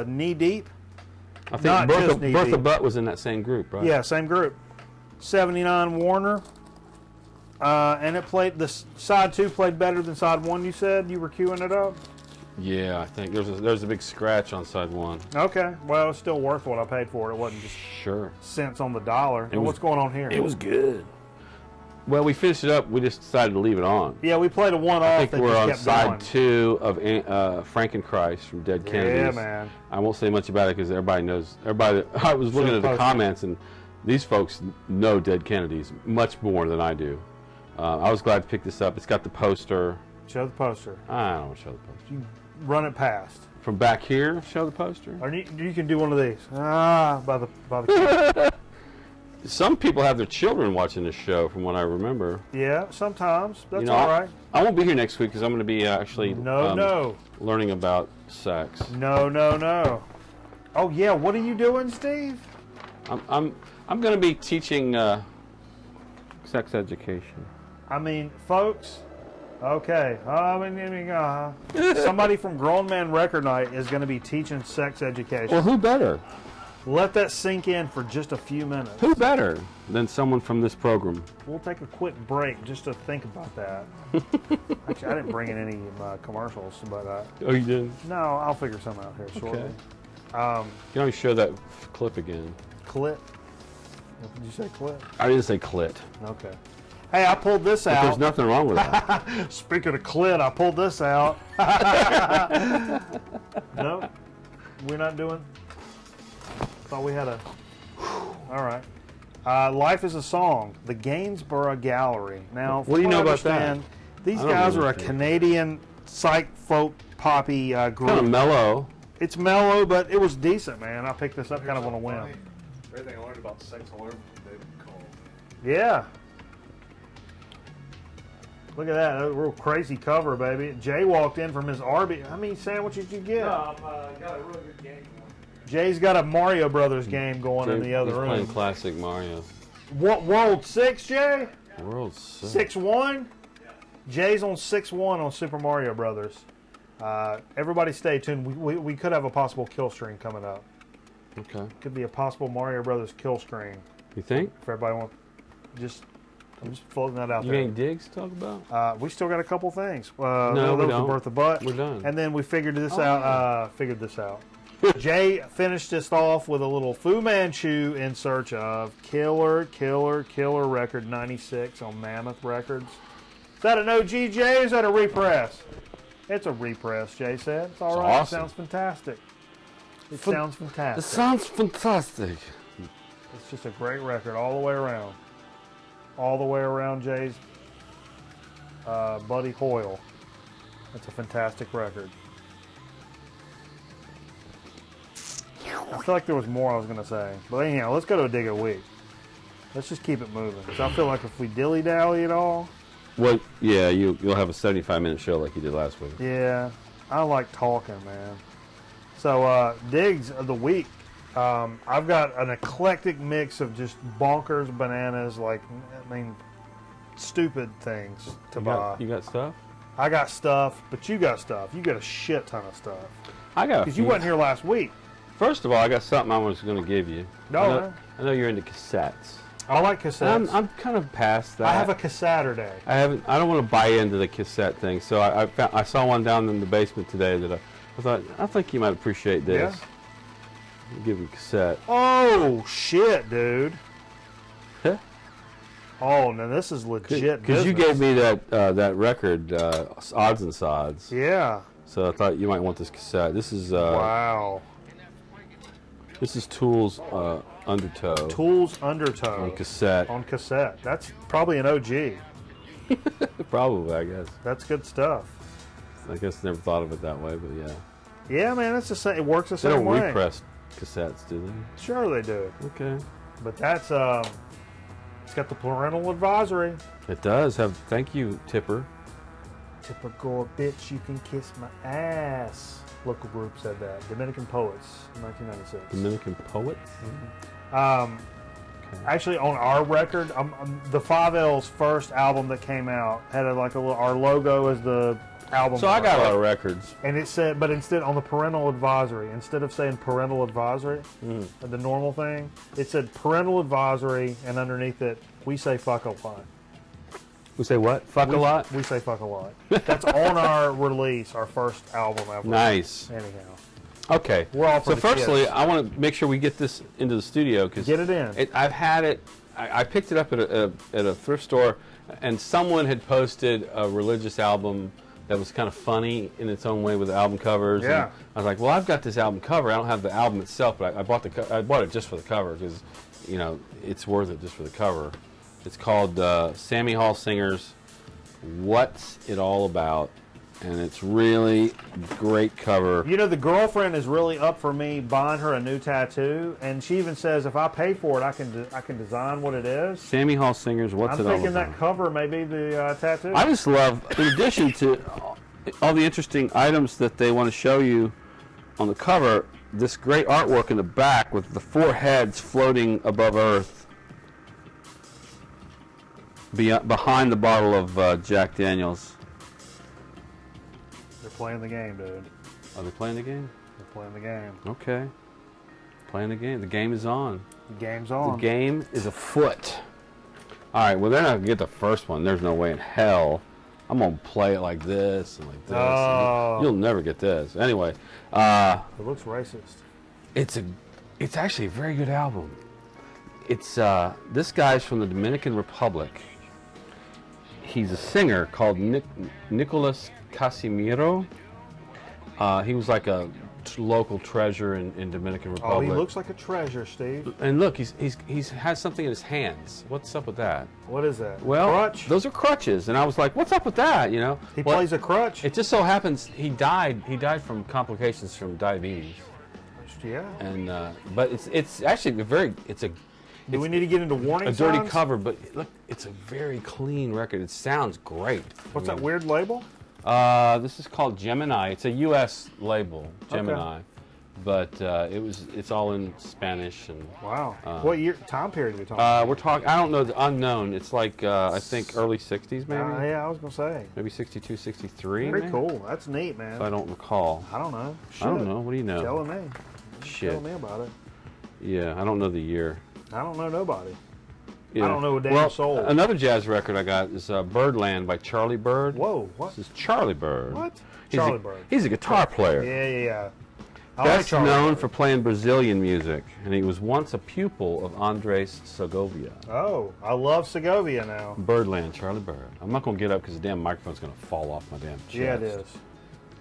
S1: Knee Deep.
S2: I
S1: not
S2: think
S1: just Knee
S2: Bertha
S1: Deep.
S2: Butt was in that same group, right?
S1: Yeah, same group. 79 Warner. And it played. The side 2 played better than side 1. You said you were queuing it up.
S2: Yeah, I think there's a big scratch on side 1.
S1: Okay, well, it's still worth what I paid for it. It wasn't just
S2: Sure.
S1: cents on the dollar. And what's going on here?
S2: It was good. Well, we finished it up. We just decided to leave it on.
S1: Yeah, we played a one-off.
S2: I think we're on
S1: kept
S2: side
S1: going.
S2: 2 of Frankenchrist from Dead Kennedys.
S1: Yeah, man.
S2: I won't say much about it because everybody knows. I was looking at the comments, and these folks know Dead Kennedys much more than I do. I was glad to pick this up. It's got the poster.
S1: Show the poster.
S2: I don't want to show the poster.
S1: You run it past.
S2: From back here, show the poster.
S1: Or you can do one of these. By the
S2: Some people have their children watching this show, from what I remember.
S1: Yeah, sometimes. That's
S2: all
S1: right.
S2: I won't be here next week because I'm going to be actually
S1: learning
S2: about sex.
S1: No. Oh yeah, what are you doing, Steve?
S2: I'm going to be teaching sex education.
S1: I mean, folks. Okay. Somebody from Grown Man Record Night is going to be teaching sex education.
S2: Well, who better?
S1: Let that sink in for just a few minutes.
S2: Who better than someone from this program?
S1: We'll take a quick break just to think about that. Actually, I didn't bring in any commercials, but
S2: Oh, you didn't?
S1: no, I'll figure something out here shortly.
S2: Okay. You can always show that clip again.
S1: Clit? Did you say clit?
S2: I didn't say clit.
S1: Okay. Hey, I pulled this
S2: But
S1: out.
S2: there's nothing wrong with that.
S1: Speaking of clit, I pulled this out. No, we're not doing. Thought we had a. All right. Life is a Song, the Gainsborough Gallery. Now,
S2: what do you know about that?
S1: These guys are a Canadian psych folk poppy group.
S2: Kind of mellow.
S1: It's mellow, but it was decent, man. I picked this up kind of on a whim.
S6: Everything I learned about sex all over David Cole.
S1: Yeah. Look at that, a real crazy cover, baby. Jay walked in from his Arby. How many sandwiches did you get?
S6: Got a really good game going.
S1: Jay's got a Mario Brothers game going in the other
S2: He's
S1: room.
S2: playing classic Mario.
S1: What, World 6, Jay?
S2: World 6.
S1: 6-1? Jay's on 6-1 on Super Mario Brothers. Everybody stay tuned. We could have a possible kill stream coming up.
S2: Okay.
S1: Could be a possible Mario Brothers kill stream.
S2: You think?
S1: If everybody wants, I'm just floating that out
S2: You
S1: there.
S2: ain't digs to talk about?
S1: We still got a couple things.
S2: No,
S1: that
S2: we
S1: was the
S2: don't.
S1: Bertha Butt.
S2: We're done.
S1: And then we figured this out. Jay finished this off with a little Fu Manchu in search of Killer Record 96 on Mammoth Records. Is that an OG, Jay, or is that a repress? It's a repress, Jay said. It's all right.
S2: Awesome.
S1: It sounds fantastic. It sounds fantastic.
S2: It sounds fantastic.
S1: It's just a great record all the way around. All the way around, Jay's Buddy Hoyle. That's a fantastic record. I feel like there was more I was going to say. But anyhow, let's go to a dig of the week. Let's just keep it moving. Because I feel like if we dilly-dally at all...
S2: Well, yeah, you'll have a 75-minute show like you did last week.
S1: Yeah, I like talking, man. So, digs of the week. I've got an eclectic mix of just bonkers, bananas, stupid things to buy.
S2: You got stuff?
S1: I got stuff, but you got stuff. You got a shit ton of stuff.
S2: I got a
S1: Because
S2: few.
S1: you wasn't here last week.
S2: First of all, I got something I was going to give you.
S1: No,
S2: I know you're into cassettes.
S1: I like cassettes.
S2: I'm kind of past that.
S1: I have a Cassaturday.
S2: I don't want to buy into the cassette thing, so I saw one down in the basement today that I thought, I think you might appreciate this.
S1: Yeah.
S2: I'll give you a cassette.
S1: Oh, shit, dude.
S2: Huh?
S1: Oh, now this is legit
S2: Because you
S1: business.
S2: gave me that record, Odds and Sods.
S1: Yeah.
S2: So I thought you might want this cassette. This is
S1: Wow.
S2: This is Tool's Undertow.
S1: Tool's Undertow.
S2: On cassette.
S1: On cassette. That's probably an OG.
S2: Probably, I guess.
S1: That's good stuff.
S2: I guess never thought of it that way, but yeah.
S1: Yeah, man, it's the same. It works the
S2: They
S1: same
S2: don't
S1: way.
S2: repress cassettes, do they?
S1: Sure they do.
S2: Okay.
S1: But that's it's got the parental advisory.
S2: It does have. Thank you, Tipper.
S1: Typical bitch, you can kiss my ass. Local group said that. Dominican Poets, 1996.
S2: Dominican Poets.
S1: Actually, on our record, the 5L's first album that came out had our logo as the album.
S2: So I got
S1: art.
S2: our records.
S1: And it said, but instead on the parental advisory, instead of saying parental advisory, the normal thing, it said parental advisory, and underneath it, we say fuck a lot.
S2: We say what? Fuck a lot?
S1: We say fuck a lot. That's on our release, our first album ever.
S2: Nice.
S1: Anyhow.
S2: Okay.
S1: We're all for
S2: so
S1: the
S2: firstly,
S1: kids.
S2: I want to make sure we get this into the studio because
S1: Get it in.
S2: I've had it. I picked it up at a thrift store, and someone had posted a religious album that was kind of funny in its own way with the album covers.
S1: Yeah.
S2: And I was like, well, I've got this album cover. I don't have the album itself, but I bought I bought it just for the cover because, you know, it's worth it just for the cover. It's called Sammy Hall Singers, What's It All About? And it's really great cover.
S1: You know, the girlfriend is really up for me buying her a new tattoo, and she even says if I pay for it, I can design what it is.
S2: Sammy Hall Singers, What's
S1: I'm
S2: It All
S1: thinking
S2: About?
S1: that cover may be the tattoo.
S2: I just love, in addition to all the interesting items that they want to show you on the cover, this great artwork in the back with the 4 heads floating above Earth behind the bottle of Jack Daniels.
S1: They're playing the game, dude.
S2: Are they playing the game?
S1: They're playing the game.
S2: Okay. Playing the game. The game is on.
S1: The game's on.
S2: The game is afoot. All right, well, they're not going to get the first one. There's no way in hell. I'm going to play it like this and like this.
S1: Oh.
S2: You'll never get this. Anyway.
S1: It looks racist.
S2: It's actually a very good album. It's this guy's from the Dominican Republic. He's a singer called Nicolas Casimiro. He was like a local treasure in Dominican Republic.
S1: Oh, he looks like a treasure, Steve.
S2: And look, he's has something in his hands. What's up with that?
S1: What is that?
S2: Well,
S1: crutch?
S2: those are crutches, and I was like, "What's up with that?" You know,
S1: He plays a crutch?
S2: It just so happens he died. He died from complications from diabetes.
S1: Yeah.
S2: And but it's actually
S1: Do we need to get into warning
S2: a dirty
S1: signs?
S2: cover, but look, it's a very clean record. It sounds great.
S1: What's that weird label?
S2: This is called Gemini. It's a U.S. label, Gemini, but it's all in Spanish and.
S1: Wow. What year time period are we talking?
S2: We're talking. I don't know the unknown. It's like I think early '60s, maybe.
S1: Yeah, I was gonna say.
S2: Maybe 62, 63.
S1: Very
S2: maybe?
S1: cool. That's neat, man.
S2: If I don't recall.
S1: I don't know.
S2: I don't know. What do you know?
S1: Telling me.
S2: Shit.
S1: Telling me about it.
S2: Yeah, I don't know the year.
S1: I don't know nobody.
S2: Yeah.
S1: I don't know a damn soul.
S2: Another jazz record I got is Birdland by Charlie Bird.
S1: Whoa, what?
S2: This is Charlie Bird.
S1: What?
S2: He's
S1: Charlie
S2: a,
S1: Bird.
S2: He's a guitar player.
S1: Yeah. I
S2: Best
S1: like Charlie
S2: known
S1: Bird.
S2: for playing Brazilian music, and he was once a pupil of Andres Segovia.
S1: Oh, I love Segovia now.
S2: Birdland, Charlie Bird. I'm not going to get up because the damn microphone's going to fall off my damn chest.
S1: Yeah, it is.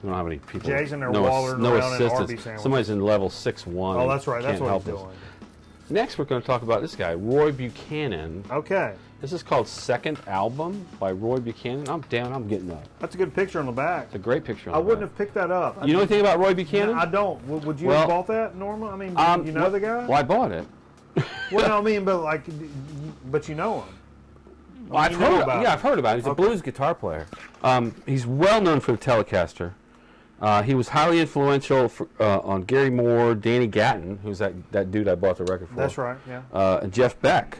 S2: We don't have any people.
S1: Jay's in there
S2: no
S1: wallering
S2: no
S1: around in
S2: assistance.
S1: Arby's sandwiches.
S2: Somebody's in level 6-1.
S1: Oh, that's right. That's
S2: Can't
S1: what
S2: help
S1: he's
S2: us.
S1: doing.
S2: Next, we're going to talk about this guy, Roy Buchanan.
S1: Okay.
S2: This is called Second Album by Roy Buchanan. I'm getting up.
S1: That's a good picture on the back.
S2: It's a great picture. On
S1: I
S2: the
S1: wouldn't
S2: back.
S1: have picked that up.
S2: You know anything about Roy Buchanan?
S1: No, I don't. Would you
S2: Well,
S1: have bought that, Norma? I mean, you know the guy?
S2: Well, I bought it.
S1: Well, no, I mean, but like, but you know him.
S2: Well, I've
S1: you know
S2: heard
S1: about
S2: Yeah,
S1: him.
S2: I've heard about him. He's
S1: Okay.
S2: a blues guitar player. He's well known for the Telecaster. He was highly influential on Gary Moore, Danny Gatton, who's that dude I bought the record for.
S1: That's right, yeah.
S2: And Jeff Beck.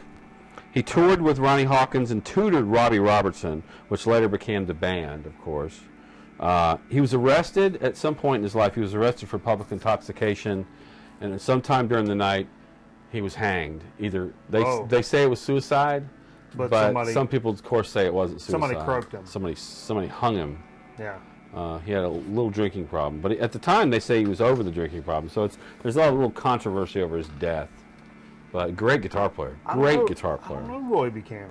S2: He toured with Ronnie Hawkins and tutored Robbie Robertson, which later became the band, of course. He was arrested at some point in his life. He was arrested for public intoxication, and at some time during the night, he was hanged. Either they say it was suicide,
S1: But
S2: but
S1: somebody-
S2: some people, of course, say it wasn't suicide.
S1: Somebody croaked him.
S2: Somebody hung him.
S1: Yeah.
S2: He had a little drinking problem, but at the time they say he was over the drinking problem. So there's a lot of little controversy over his death. But great guitar player, great guitar player.
S1: I don't know Roy Buchanan.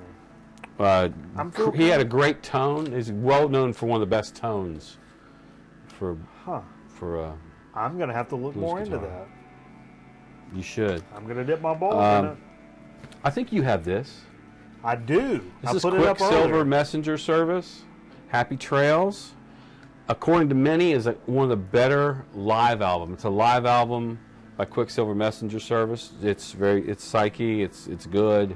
S2: He had a great tone. He's well known for one of the best tones.
S1: I'm going to have to look more into
S2: guitar.
S1: that.
S2: You should.
S1: I'm going to dip my balls in it.
S2: I think you have this.
S1: I do.
S2: This
S1: I
S2: is
S1: put it up
S2: Quicksilver
S1: earlier.
S2: Messenger Service. Happy Trails. According to many, is one of the better live albums. It's a live album by Quicksilver Messenger Service. It's psyche. It's good.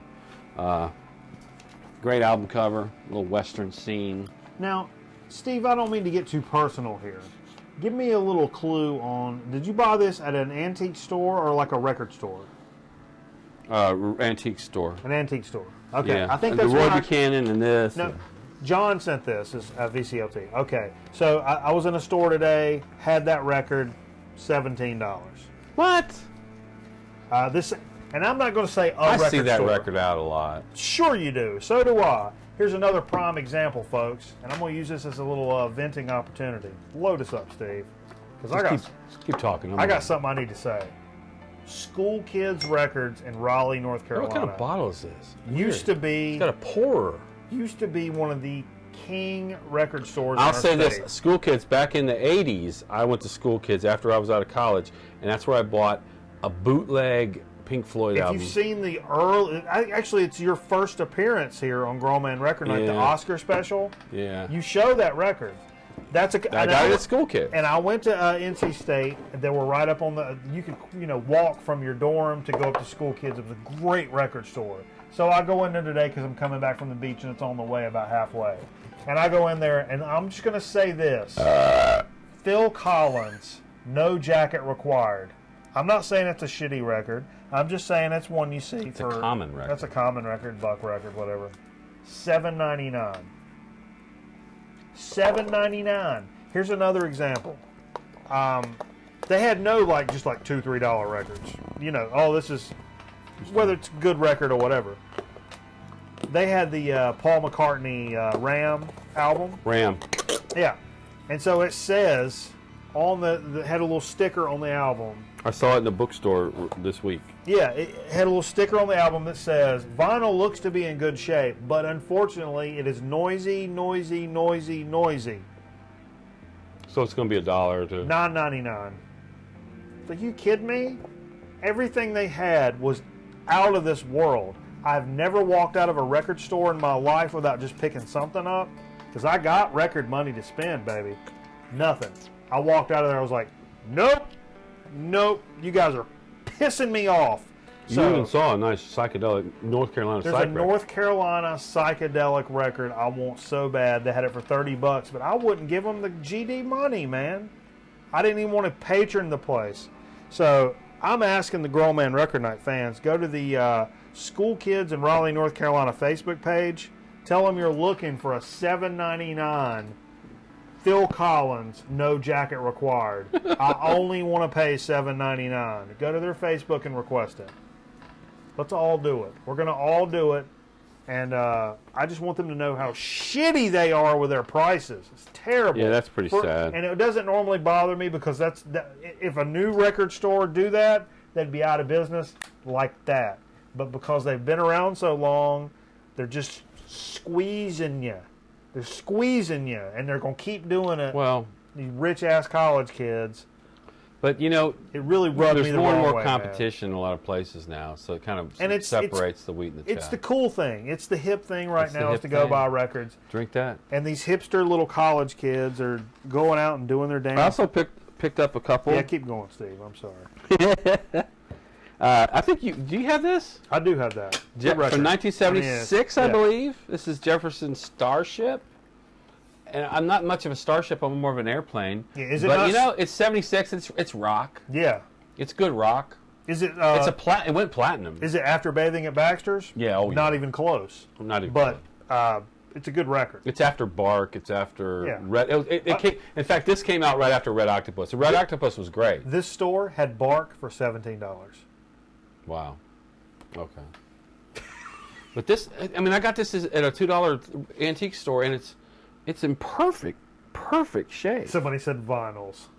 S2: Great album cover. Little western scene.
S1: Now, Steve, I don't mean to get too personal here. Give me a little clue on, did you buy this at an antique store or like a record store?
S2: Antique store.
S1: An antique store. Okay.
S2: Yeah.
S1: I think
S2: And
S1: that's
S2: the Roy
S1: when I-
S2: Buchanan and this.
S1: No, John sent this as VCLT. Okay. So I was in a store today, had that record, $17.
S2: What?
S1: And I'm not going to say a
S2: I
S1: record
S2: see that
S1: store.
S2: record out a lot.
S1: Sure you do. So do I. Here's another prime example, folks, and I'm going to use this as a little venting opportunity. Load us up, Steve, because
S2: Just keep talking.
S1: I got something I need to say. School Kids Records in Raleigh, North Carolina.
S2: What kind of bottle is this?
S1: Used to be.
S2: It's got a pourer.
S1: Used to be one of the king record stores.
S2: I'll
S1: in our
S2: say
S1: state.
S2: this: School Kids back in the '80s. I went to School Kids after I was out of college, and that's where I bought a bootleg Pink Floyd
S1: If
S2: album.
S1: you've seen the early, actually, it's your first appearance here on Grown Man Record Night, the
S2: Yeah.
S1: Oscar special.
S2: Yeah.
S1: You show that record. That's a.
S2: I got it at School Kids.
S1: And I went to NC State. And they were right up on the. You could walk from your dorm to go up to School Kids. It was a great record store. So I go in there today because I'm coming back from the beach and it's on the way about halfway. And I go in there and I'm just gonna say this: Phil Collins, No Jacket Required. I'm not saying it's a shitty record. I'm just saying it's one you see
S2: It's a common record.
S1: That's a common record, buck record, whatever. $7.99. $7.99. Here's another example. They had no just like $2, $3 records. This is whether it's a good record or whatever. They had the Paul McCartney Ram album.
S2: Ram.
S1: Yeah, and so it says on the had a little sticker on the album.
S2: I saw it in the bookstore this week.
S1: Yeah, it had a little sticker on the album that says, vinyl looks to be in good shape, but unfortunately it is noisy, noisy, noisy, noisy.
S2: So it's going to be $1 or $2.
S1: $9.99. Are you kidding me? Everything they had was out of this world. I've never walked out of a record store in my life without just picking something up, because I got record money to spend, baby. Nothing. I walked out of there, I was like, nope. Nope, you guys are pissing me off.
S2: You even saw a nice psychedelic North Carolina
S1: there's
S2: psych
S1: a
S2: record.
S1: North Carolina psychedelic record I want so bad. They had it for $30, but I wouldn't give them the GD money, man. I didn't even want to patron the place. So I'm asking the Grown Man Record Night fans, go to the School Kids in Raleigh, North Carolina Facebook page. Tell them you're looking for a $7.99 Phil Collins, No Jacket Required. I only want to pay $7.99. Go to their Facebook and request it. Let's all do it. We're going to all do it. And I just want them to know how shitty they are with their prices. It's terrible.
S2: Yeah, that's pretty sad.
S1: And it doesn't normally bother me because if a new record store do that, they'd be out of business like that. But because they've been around so long, they're just squeezing you. They're squeezing you, and they're going to keep doing it.
S2: Well,
S1: these rich-ass college kids.
S2: but
S1: It really rubbed me
S2: there's
S1: the
S2: more and
S1: wrong
S2: more
S1: way,
S2: competition in a lot of places now, so it kind of
S1: And
S2: separates the wheat and the chaff.
S1: It's the cool thing. It's the hip thing right
S2: It's the
S1: now is
S2: hip
S1: to go
S2: thing.
S1: buy records.
S2: Drink that.
S1: And these hipster little college kids are going out and doing their dance.
S2: I also picked up a couple.
S1: Yeah, keep going, Steve. I'm sorry.
S2: I think do you have this?
S1: I do have that.
S2: From
S1: Good record.
S2: 1976,
S1: Yeah.
S2: I believe. This is Jefferson Starship. And I'm not much of a Starship. I'm more of an airplane.
S1: Yeah, is it
S2: but
S1: not
S2: it's 76. It's rock.
S1: Yeah.
S2: It's good rock.
S1: Is it?
S2: It went platinum.
S1: Is it After Bathing at Baxter's?
S2: Yeah, oh,
S1: Not
S2: yeah.
S1: even close.
S2: Not even.
S1: But it's a good record.
S2: It's after Bark. It's after
S1: Yeah.
S2: Red. It came, in fact, this came out right after Red Octopus. The Red Octopus was great.
S1: This store had Bark for $17.
S2: Wow. Okay. But this, I got this at a $2 antique store, and it's in perfect shape.
S1: Somebody said vinyls.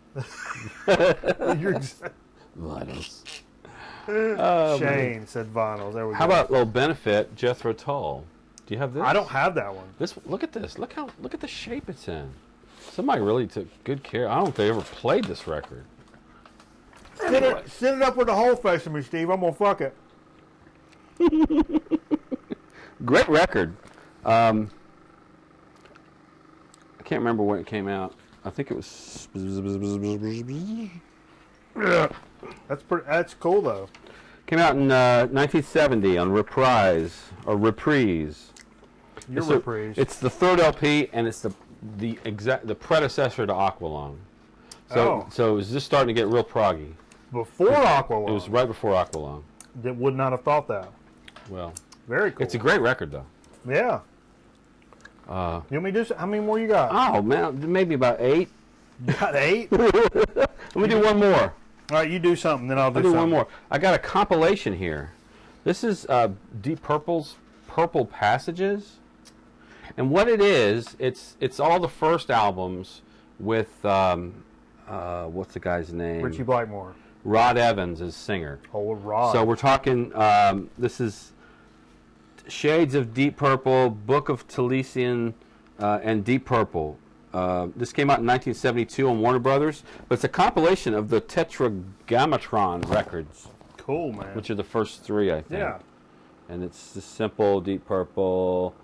S1: You're
S2: Vinyls.
S1: Shane said vinyls. There we go.
S2: How about a little benefit, Jethro Tull? Do you have this?
S1: I don't have that one.
S2: Look at this. Look at the shape it's in. Somebody really took good care. I don't think they ever played this record.
S1: Sit it up with the whole face of me, Steve. I'm gonna fuck it.
S2: Great record. I can't remember when it came out. I think it was.
S1: That's cool though.
S2: Came out in 1970 on Reprise.
S1: Your Reprise.
S2: It's the third LP, and it's the predecessor to Aqualung. So it was just starting to get real proggy.
S1: Before Aqualung.
S2: It was right before Aqualung.
S1: That would not have thought that.
S2: Well,
S1: Very cool.
S2: it's a great record, though.
S1: Yeah. You want me to do? How many more you got?
S2: Oh man, maybe about 8.
S1: You got 8.
S2: Let me do one more.
S1: All right, you do something, then I'll do
S2: I'll do
S1: something.
S2: one more. I got a compilation here. This is Deep Purple's Purple Passages. And what it is, it's all the first albums with what's the guy's name?
S1: Richie Blackmore.
S2: Rod Evans as singer.
S1: Oh, Rod.
S2: So we're talking. This is Shades of Deep Purple, Book of Taliesin, and Deep Purple. This came out in 1972 on Warner Brothers, but it's a compilation of the Tetragrammaton records,
S1: Cool, man.
S2: which are the first three, I think.
S1: Yeah.
S2: And it's just simple, Deep Purple.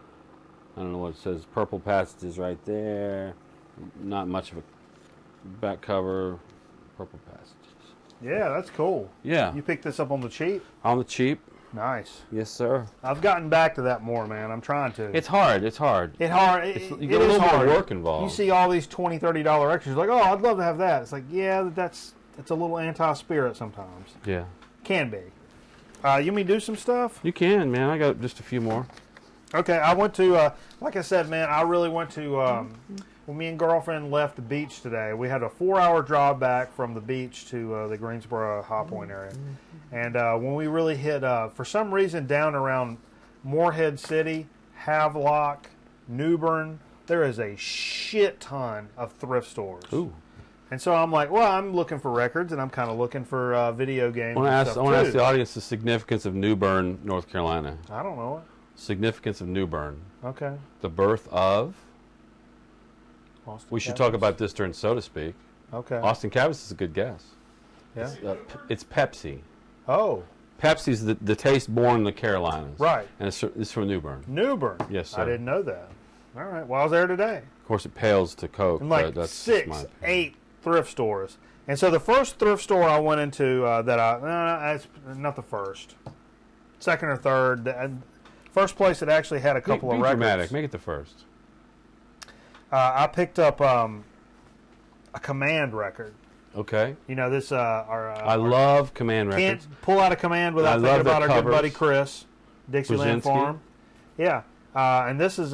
S2: I don't know what it says. Purple Passages right there. Not much of a back cover. Purple Passages.
S1: Yeah, that's cool.
S2: Yeah.
S1: You picked this up on the cheap?
S2: On the cheap.
S1: Nice.
S2: Yes, sir.
S1: I've gotten back to that more, man. I'm trying to.
S2: It's hard. It's hard.
S1: It hard.
S2: You
S1: It
S2: got a
S1: is
S2: little bit
S1: hard.
S2: of work involved.
S1: You see all these $20, $30 extras. You're like, oh, I'd love to have that. It's like, yeah, it's a little anti-spirit sometimes.
S2: Yeah.
S1: Can be. You want me to do some stuff?
S2: You can, man. I got just a few more.
S1: Okay, I went to, like I said, man, I really went to, when me and girlfriend left the beach today, we had a 4-hour drive back from the beach to the Greensboro High Point area. And when we really hit, for some reason, down around Morehead City, Havelock, Newbern, there is a shit ton of thrift stores.
S2: Ooh.
S1: And so I'm like, well, I'm looking for records, and I'm kind of looking for video games.
S2: I want
S1: and
S2: to
S1: stuff
S2: ask
S1: too.
S2: the audience the significance of New Bern, North Carolina.
S1: I don't know
S2: Significance of New Bern.
S1: it. Okay.
S2: The birth of.
S1: Austin
S2: We should
S1: Cabins.
S2: talk about this during So to Speak.
S1: Okay.
S2: Austin Cabins is a good guess.
S1: Yeah.
S2: It's Pepsi.
S1: Oh,
S2: Pepsi's the taste born in the Carolinas.
S1: right.
S2: And it's from New Bern.
S1: New Bern.
S2: Yes, sir.
S1: I didn't know that. All right. Well, I was there today.
S2: Of course, it pales to Coke.
S1: And like
S2: but that's just my
S1: 6,
S2: opinion.
S1: 8 thrift stores. And so the first thrift store I went into that's not the first. Second or third. First place that actually had a couple
S2: Be
S1: of records.
S2: dramatic. Make it the first.
S1: I picked up a Command record.
S2: Okay.
S1: You know, this
S2: I love Command
S1: can't
S2: records.
S1: pull out a Command
S2: I
S1: without thinking
S2: love
S1: about
S2: their
S1: our good buddy
S2: covers.
S1: Chris, Dixieland
S2: Brzezinski.
S1: Farm. Yeah. And this is,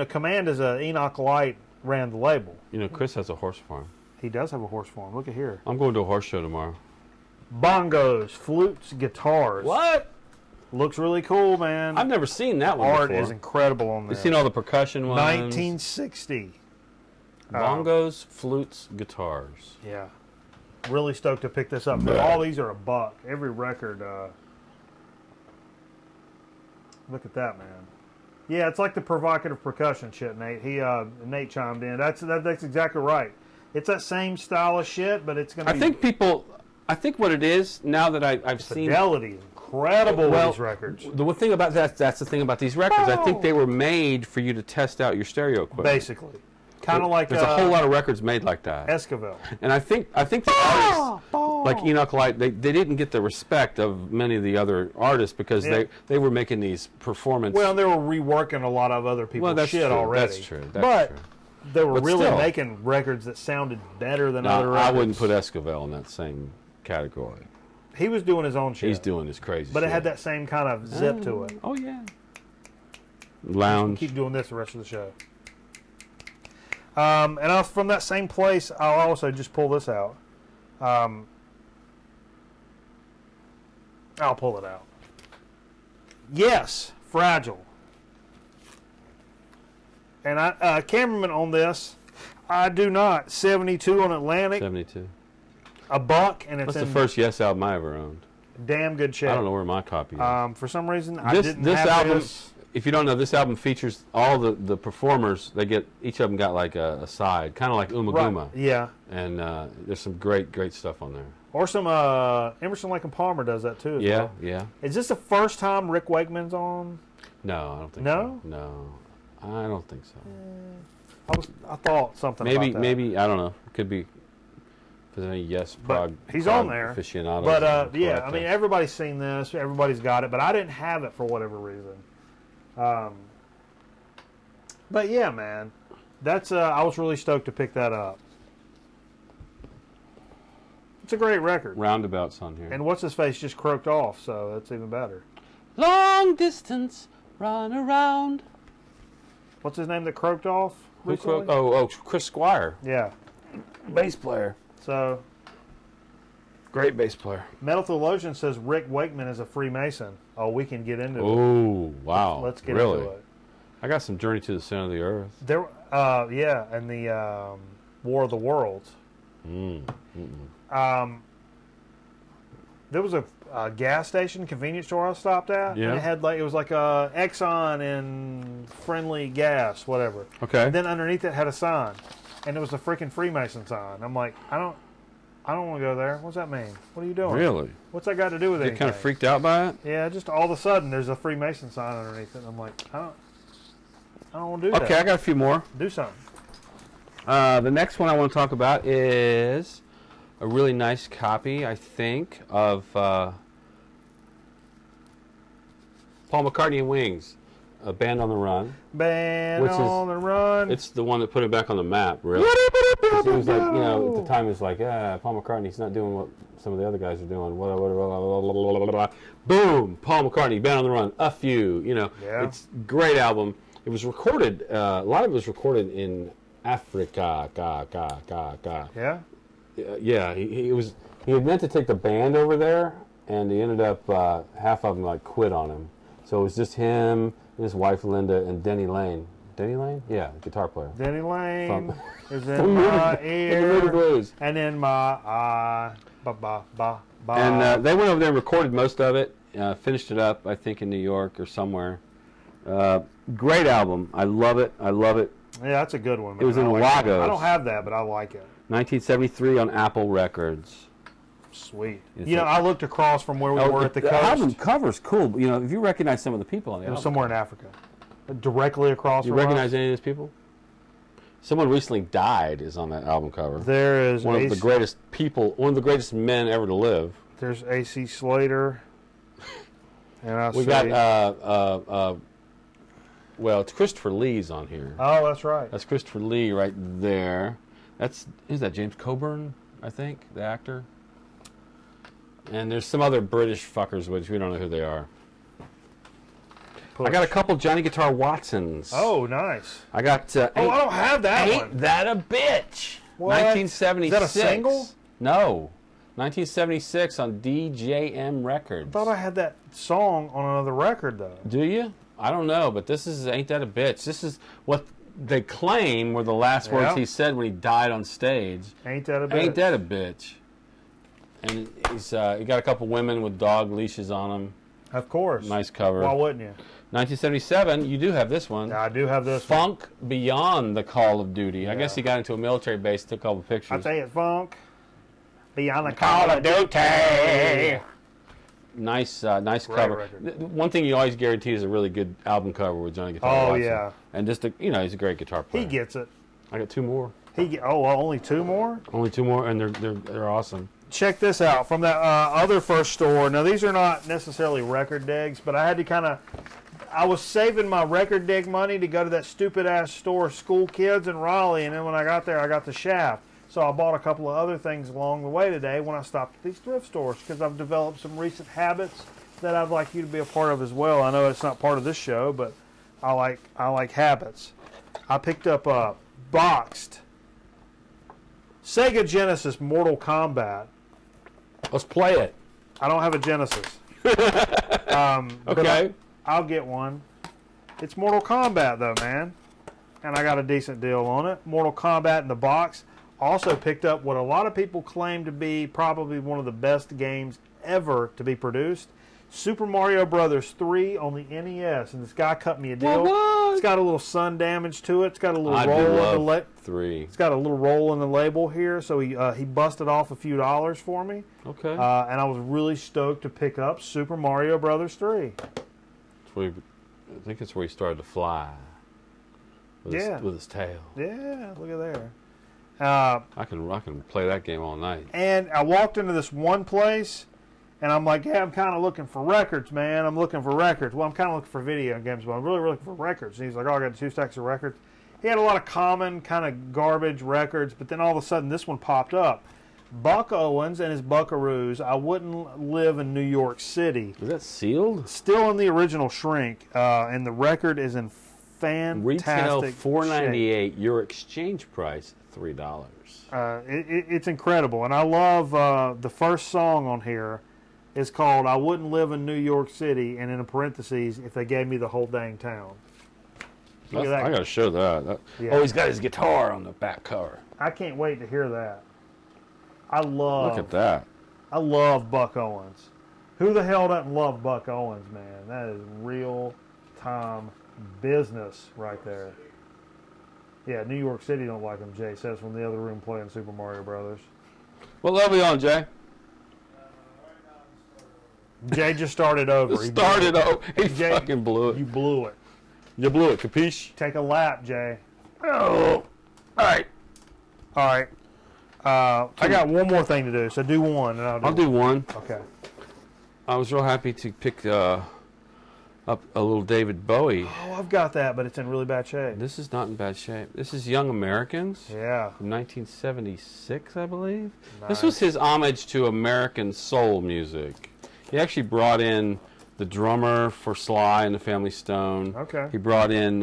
S1: Command is a Enoch Light ran the label.
S2: You know, Chris has a horse farm.
S1: He does have a horse farm. Look at here.
S2: I'm going to a horse show tomorrow.
S1: Bongos, flutes, guitars.
S2: What?
S1: Looks really cool, man.
S2: I've never seen that one
S1: Art
S2: before.
S1: is incredible on
S2: You've
S1: this.
S2: seen all the percussion ones?
S1: 1960.
S2: Bongos, flutes, guitars.
S1: Yeah. Really stoked to pick this up. All these are $1. Every record. Look at that, man. Yeah, it's like the provocative percussion shit, Nate. Nate chimed in. That's exactly right. It's that same style of shit, but it's going to be...
S2: I think what it is, now that I've seen...
S1: Fidelity is incredible with these records.
S2: The one thing about that's the thing about these records. I think they were made for you to test out your stereo equipment.
S1: Basically. Kind of like...
S2: There's a whole lot of records made like that.
S1: Esquivel.
S2: And I think the artists, like Enoch Light, they didn't get the respect of many of the other artists because
S1: Yeah.
S2: they were making these performance...
S1: Well, they were reworking a lot of other people's
S2: that's
S1: shit
S2: true.
S1: already.
S2: That's true.
S1: But they were
S2: But
S1: really
S2: still.
S1: making records that sounded better than
S2: No,
S1: other records.
S2: I wouldn't put Esquivel in that same category.
S1: He was doing his own shit.
S2: He's doing his crazy
S1: But
S2: shit.
S1: it had that same kind of zip to it.
S2: Oh, yeah. Lounge.
S1: Keep doing this the rest of the show. And from that same place, I'll also just pull this out. I'll pull it out. Yes, Fragile. And cameraman on this, I do not. 72 on Atlantic,
S2: 72.
S1: $1, and it's
S2: That's the
S1: in
S2: first Yes album I ever owned.
S1: damn good shape.
S2: I don't know where my copy is.
S1: For some reason, I
S2: this
S1: didn't
S2: this
S1: have
S2: album,
S1: this.
S2: if you don't know, this album features all the performers. Each of them got like a side, kind of like Uma
S1: Right.
S2: Guma.
S1: Yeah.
S2: And there's some great stuff on there.
S1: Or some Emerson, Lake and Palmer does that too. As
S2: Yeah,
S1: well.
S2: yeah.
S1: Is this the first time Rick Wakeman's on?
S2: No, I don't think
S1: No?
S2: so. No, I don't think so.
S1: I thought something about that.
S2: Maybe I don't know. It could be. If there's any Yes
S1: But
S2: Prague.
S1: he's
S2: Prague
S1: on there.
S2: Aficionados.
S1: But
S2: will
S1: yeah,
S2: correct
S1: I mean
S2: us.
S1: everybody's seen this, everybody's got it, but I didn't have it for whatever reason. But yeah, man, that's I was really stoked to pick that up. It's a great record.
S2: Roundabouts on here.
S1: And what's his face just croaked off, so that's even better.
S2: Long distance, run around.
S1: What's his name that croaked off?
S2: Who
S1: recently?
S2: croaked? Oh, Chris Squire,
S1: Yeah.
S2: bass player.
S1: So
S2: Great bass player.
S1: Metal Theologian says Rick Wakeman is a Freemason. Oh, we can get into it.
S2: Oh, wow.
S1: Let's get
S2: really?
S1: into it.
S2: I got some Journey to the Center of the Earth.
S1: There, yeah, and the War of the Worlds. There was a gas station, convenience store I stopped at.
S2: Yeah.
S1: And it had it was like a Exxon and Friendly Gas, whatever.
S2: Okay.
S1: And then underneath it had a sign, and it was a freaking Freemason sign. I'm like, I don't want to go there. What's that mean? What are you doing?
S2: Really?
S1: What's that got to do with
S2: You
S1: anything?
S2: kind of freaked out by it?
S1: Yeah, just all of a sudden there's a Freemason sign underneath it. I'm like, I don't want to do that.
S2: Okay, I got a few more.
S1: Do something.
S2: The next one I want to talk about is a really nice copy, I think, of Paul McCartney and Wings, a Band on the Run.
S1: Band
S2: Which is-
S1: on the run.
S2: It's the one that put it back on the map, really. It was like, you know, at the time it was like, Paul McCartney's not doing what some of the other guys are doing. Boom! Paul McCartney, Band on the Run, a few. You know,
S1: Yeah.
S2: it's a great album. It was recorded. A lot of it was recorded in Africa.
S1: Yeah.
S2: Yeah, he had meant to take the band over there, and he ended up half of them like quit on him. So it was just him and his wife Linda and Denny Lane. Denny Lane? Yeah, the guitar player.
S1: Denny Lane is
S2: From
S1: in my
S2: Moody
S1: ear
S2: Blues.
S1: and in my eye. Ba ba ba ba.
S2: And they went over there and recorded most of it, finished it up, I think, in New York or somewhere. Great album. I love it. I love it.
S1: Yeah, that's a good one. Man.
S2: It was in
S1: I like
S2: Lagos.
S1: that. I don't have that, but I like it.
S2: 1973 on Apple Records.
S1: Sweet.
S2: It's
S1: You know,
S2: a-
S1: I looked across from where we were at the coast.
S2: album cover's cool. But, you know, if you recognize some of the people on the
S1: It was
S2: album,
S1: somewhere in Africa. Directly across
S2: you
S1: from
S2: recognize
S1: us.
S2: any of those people? Someone recently died is on that album cover.
S1: There is
S2: One of the greatest people, one of the greatest men ever to live.
S1: There's A.C. Slater. And I
S2: We
S1: see.
S2: got well, it's Christopher Lee's on here.
S1: Oh, that's right.
S2: That's Christopher Lee right there. Is that James Coburn, I think, the actor? And there's some other British fuckers, which we don't know who they are. I got a couple Johnny Guitar Watsons.
S1: Oh, nice.
S2: I got.
S1: Oh, I don't have that
S2: Ain't
S1: one.
S2: That a Bitch?
S1: What?
S2: 1976.
S1: Is that a single?
S2: No. 1976 on DJM Records.
S1: I thought I had that song on another record, though.
S2: Do you? I don't know, but this is Ain't That a Bitch. This is what they claim were the last words he said when he died on stage.
S1: Ain't that a bitch?
S2: Ain't that a bitch? And he got a couple women with dog leashes on them.
S1: Of course.
S2: Nice cover.
S1: Why wouldn't you?
S2: 1977, you do have this one.
S1: Yeah, I do have this one.
S2: Funk Beyond the Call of Duty. I guess he got into a military base, took a couple pictures.
S1: I tell you, Funk. Beyond the Call of Duty.
S2: Nice cover.
S1: record.
S2: One thing you always guarantee is a really good album cover with Johnny Guitar
S1: Oh,
S2: Watson.
S1: yeah.
S2: And just he's a great guitar player.
S1: He gets it.
S2: I got two more.
S1: Only two more?
S2: Only two more, and they're awesome.
S1: Check this out from that other first store. Now, these are not necessarily record digs, but I had to I was saving my record dig money to go to that stupid-ass store, School Kids in Raleigh, and then when I got there, I got the Shaft. So I bought a couple of other things along the way today when I stopped at these thrift stores because I've developed some recent habits that I'd like you to be a part of as well. I know it's not part of this show, but I like habits. I picked up a boxed Sega Genesis Mortal Kombat.
S2: Let's play it.
S1: I don't have a Genesis. But
S2: Okay.
S1: I'll get one. It's Mortal Kombat, though, man. And I got a decent deal on it. Mortal Kombat in the box. Also picked up what a lot of people claim to be probably one of the best games ever to be produced. Super Mario Brothers 3 on the NES. And this guy cut me a deal.
S2: What?
S1: It's got a little sun damage to it. It's got a little
S2: I do
S1: roll in the
S2: love 3.
S1: It's got a little roll in the label here, so he busted off a few dollars for me.
S2: Okay.
S1: And I was really stoked to pick up Super Mario Brothers 3.
S2: I think it's where he started to fly. With his tail.
S1: Yeah, look at there.
S2: I can play that game all night.
S1: And I walked into this one place, and I'm like, yeah, I'm kind of looking for records, man. I'm looking for records. Well, I'm kind of looking for video games, but I'm really looking for records. And he's like, oh, I got 2 stacks of records. He had a lot of common kind of garbage records, but then all of a sudden this one popped up. Buck Owens and his Buckaroos, I Wouldn't Live in New York City.
S2: Is that sealed?
S1: Still in the original shrink, and the record is in fantastic
S2: Retail
S1: shape.
S2: $4.98. Your exchange price $3.
S1: It's incredible, and I love the first song on here is called I Wouldn't Live in New York City, and in parentheses, if they gave me the whole dang town. Look at that.
S2: I got to show that.
S1: Yeah.
S2: Oh, he's got his guitar on the back cover.
S1: I can't wait to hear that. I love.
S2: Look at that.
S1: I love Buck Owens. Who the hell doesn't love Buck Owens, man? That is real time business right there. Yeah, New York City don't like him, Jay says from the other room playing Super Mario Brothers.
S2: What level are you on, Jay?
S1: Jay just started over.
S2: He started over. He
S1: Jay,
S2: fucking blew it.
S1: You blew it.
S2: You blew it, capiche?
S1: Take a lap, Jay.
S2: Oh. All right.
S1: All right. I got one more thing to do, so do one, and
S2: I'll do one.
S1: Okay.
S2: I was real happy to pick up a little David Bowie.
S1: Oh, I've got that, but it's in really bad shape.
S2: This is not in bad shape. This is Young Americans.
S1: Yeah.
S2: From 1976, I believe.
S1: Nice.
S2: This was his homage to American soul music. He actually brought in the drummer for Sly and the Family Stone.
S1: Okay.
S2: He brought in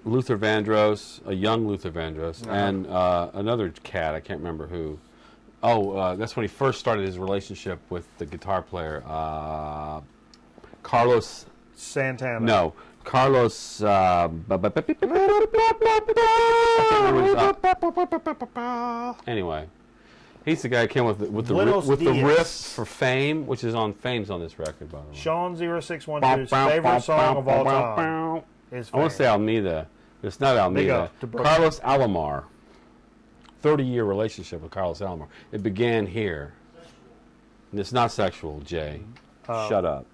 S2: Luther Vandross, a young Luther Vandross, and another cat, I can't remember who. Oh, that's when he first started his relationship with the guitar player, Carlos
S1: Santana.
S2: No, Carlos. Anyway, he's the guy who came with the riffs for Fame, which is on Fame's on this record, by the way.
S1: Sean 0612's favorite song of all time is Fame.
S2: I want to say Almeida, but it's not Almeida. Carlos Alomar. 30-year relationship with Carlos Alomar. It began here. And it's not sexual, Jay. Shut up.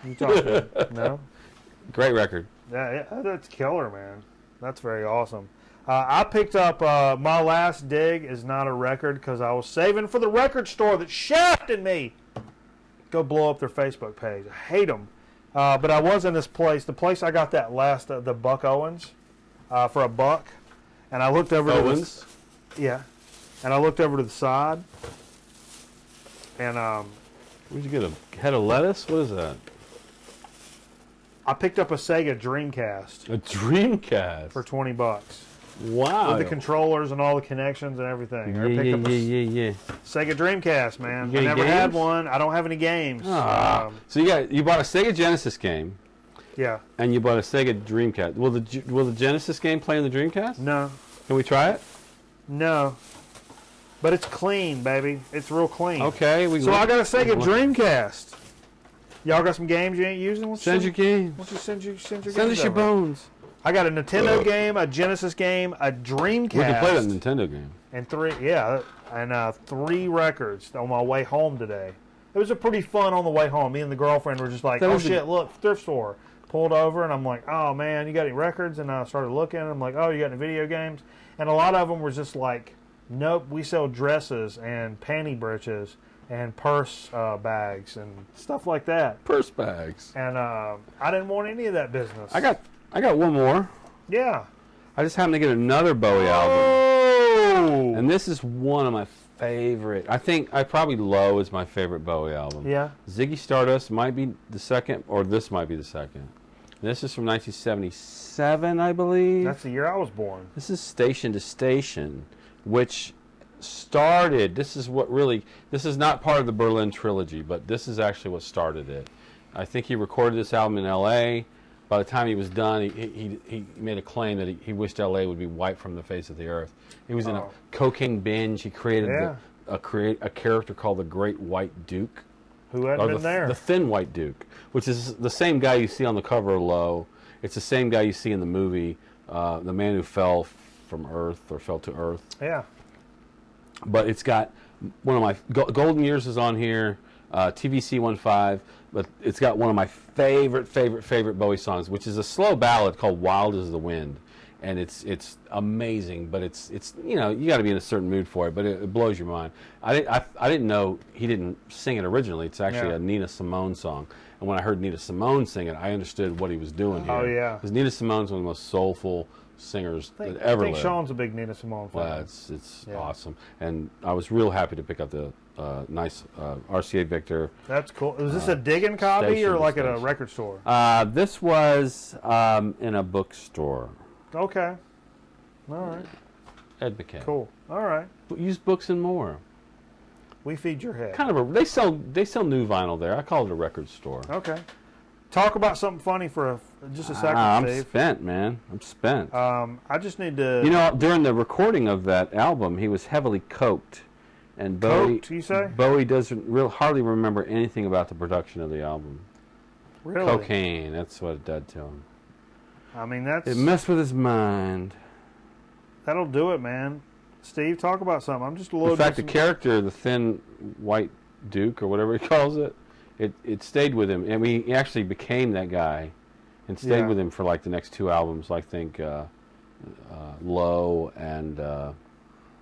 S1: You talking? No?
S2: Great record.
S1: Yeah, that's killer, man. That's very awesome. I picked up My Last Dig is not a record because I was saving for the record store that shafted me. Go blow up their Facebook page. I hate them. But I was in this place. The place I got that last, the Buck Owens, for $1. And I looked over
S2: Owens?
S1: Yeah. And I looked over to the side. And
S2: where'd you get a head of lettuce? What is that?
S1: I picked up a Sega Dreamcast.
S2: A Dreamcast?
S1: For $20.
S2: Wow.
S1: With the controllers and all the connections and everything.
S2: Yeah.
S1: Sega Dreamcast, man.
S2: You
S1: I
S2: got
S1: never
S2: games?
S1: had one. I don't have any games.
S2: So you bought a Sega Genesis game.
S1: Yeah.
S2: And you bought a Sega Dreamcast. Will the Genesis game play in the Dreamcast?
S1: No.
S2: Can we try it?
S1: No. But it's clean, baby. It's real clean.
S2: Okay.
S1: So I got a Sega Dreamcast. Y'all got some games you ain't using?
S2: Send your games.
S1: Why don't you send your
S2: Send
S1: games
S2: us your
S1: over?
S2: bones.
S1: I got a Nintendo game, a Genesis game, a Dreamcast.
S2: We can play that Nintendo game.
S1: And three records on my way home today. It was a pretty fun on the way home. Me and the girlfriend were just like, oh shit, look, thrift store. Pulled over and I'm like, oh man, you got any records? And I started looking and I'm like, oh, you got any video games? And a lot of them were just like, nope, we sell dresses and panty breeches and purse bags and stuff like that.
S2: Purse bags.
S1: And I didn't want any of that business.
S2: I got one more.
S1: Yeah.
S2: I just happened to get another Bowie album.
S1: Oh!
S2: And this is one of my favorite. I think probably Low is my favorite Bowie album.
S1: Yeah.
S2: Ziggy Stardust might be the second, or this might be the second. This is from 1977, I believe.
S1: That's the year I was born.
S2: This is Station to Station, which started, this is not part of the Berlin trilogy, but this is actually what started it. I think he recorded this album in L.A. By the time he was done, he made a claim that he wished L.A. would be wiped from the face of the earth. He was in a cocaine binge. He created a character called the Great White Duke.
S1: Who hadn't been there?
S2: The Thin White Duke, which is the same guy you see on the cover of Low. It's the same guy you see in the movie, The Man Who Fell from Earth, or Fell to Earth.
S1: Yeah.
S2: But it's got one of my Golden Years is on here, TVC 15, but it's got one of my favorite Bowie songs, which is a slow ballad called Wild as the Wind, and it's amazing. But it's you got to be in a certain mood for it, but it blows your mind. I didn't know he didn't sing it originally. It's actually a Nina Simone song, and when I heard Nina Simone sing it, I understood what he was doing here.
S1: Oh yeah, because
S2: Nina Simone's one of the most soulful singers that ever lived.
S1: I think Sean's a big Nina Simone fan.
S2: Well, it's awesome, and I was real happy to pick up the nice RCA Victor.
S1: That's cool. Was this a digging copy or like at a record store?
S2: This was in a bookstore.
S1: Okay. All right.
S2: Ed McKay.
S1: Cool. All right.
S2: Use Books and More.
S1: We feed your head.
S2: Kind of they sell new vinyl there. I call it a record store.
S1: Okay. Talk about something funny for just a second,
S2: I'm
S1: Steve.
S2: spent, man. I'm spent.
S1: I just need to...
S2: You know, during the recording of that album, he was heavily coked. And Bowie,
S1: Coked, you say?
S2: Bowie doesn't hardly remember anything about the production of the album.
S1: Really?
S2: Cocaine, that's what it did to him.
S1: I mean, that's...
S2: It messed with his mind.
S1: That'll do it, man. Steve, talk about something. I'm just a little...
S2: In fact, the character, the thin white duke, or whatever he calls it, it stayed with him. And he actually became that guy and stayed with him for like the next 2 albums. I think Low and...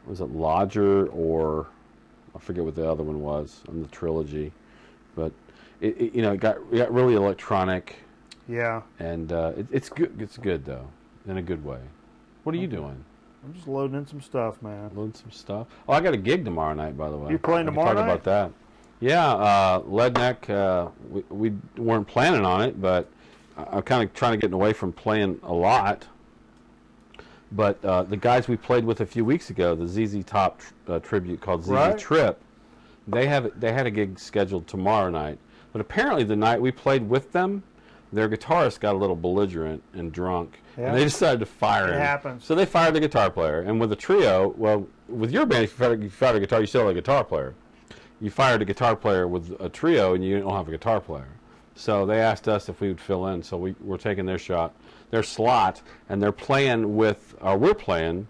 S2: was it Lodger, or... I forget what the other one was on the trilogy. But... it got really electronic.
S1: Yeah.
S2: And it's good. It's good though, in a good way. What are you doing?
S1: I'm just loading in some stuff, man.
S2: Loading some stuff. Oh, I got a gig tomorrow night, by the way.
S1: You playing tomorrow
S2: talk
S1: night?
S2: About that. Yeah, Leadneck. We weren't planning on it, but I'm kind of trying to get away from playing a lot. But the guys we played with a few weeks ago, the ZZ Top tribute called ZZ Trip, they had a gig scheduled tomorrow night. But apparently the night we played with them, their guitarist got a little belligerent and drunk, and they decided to fire him.
S1: It happens.
S2: So they fired the guitar player. And with a trio, well, with your band, if you fired a guitar, you still have a guitar player. You fired a guitar player with a trio, and you don't have a guitar player. So they asked us if we would fill in, so we're taking their slot, and they're playing with, or we're playing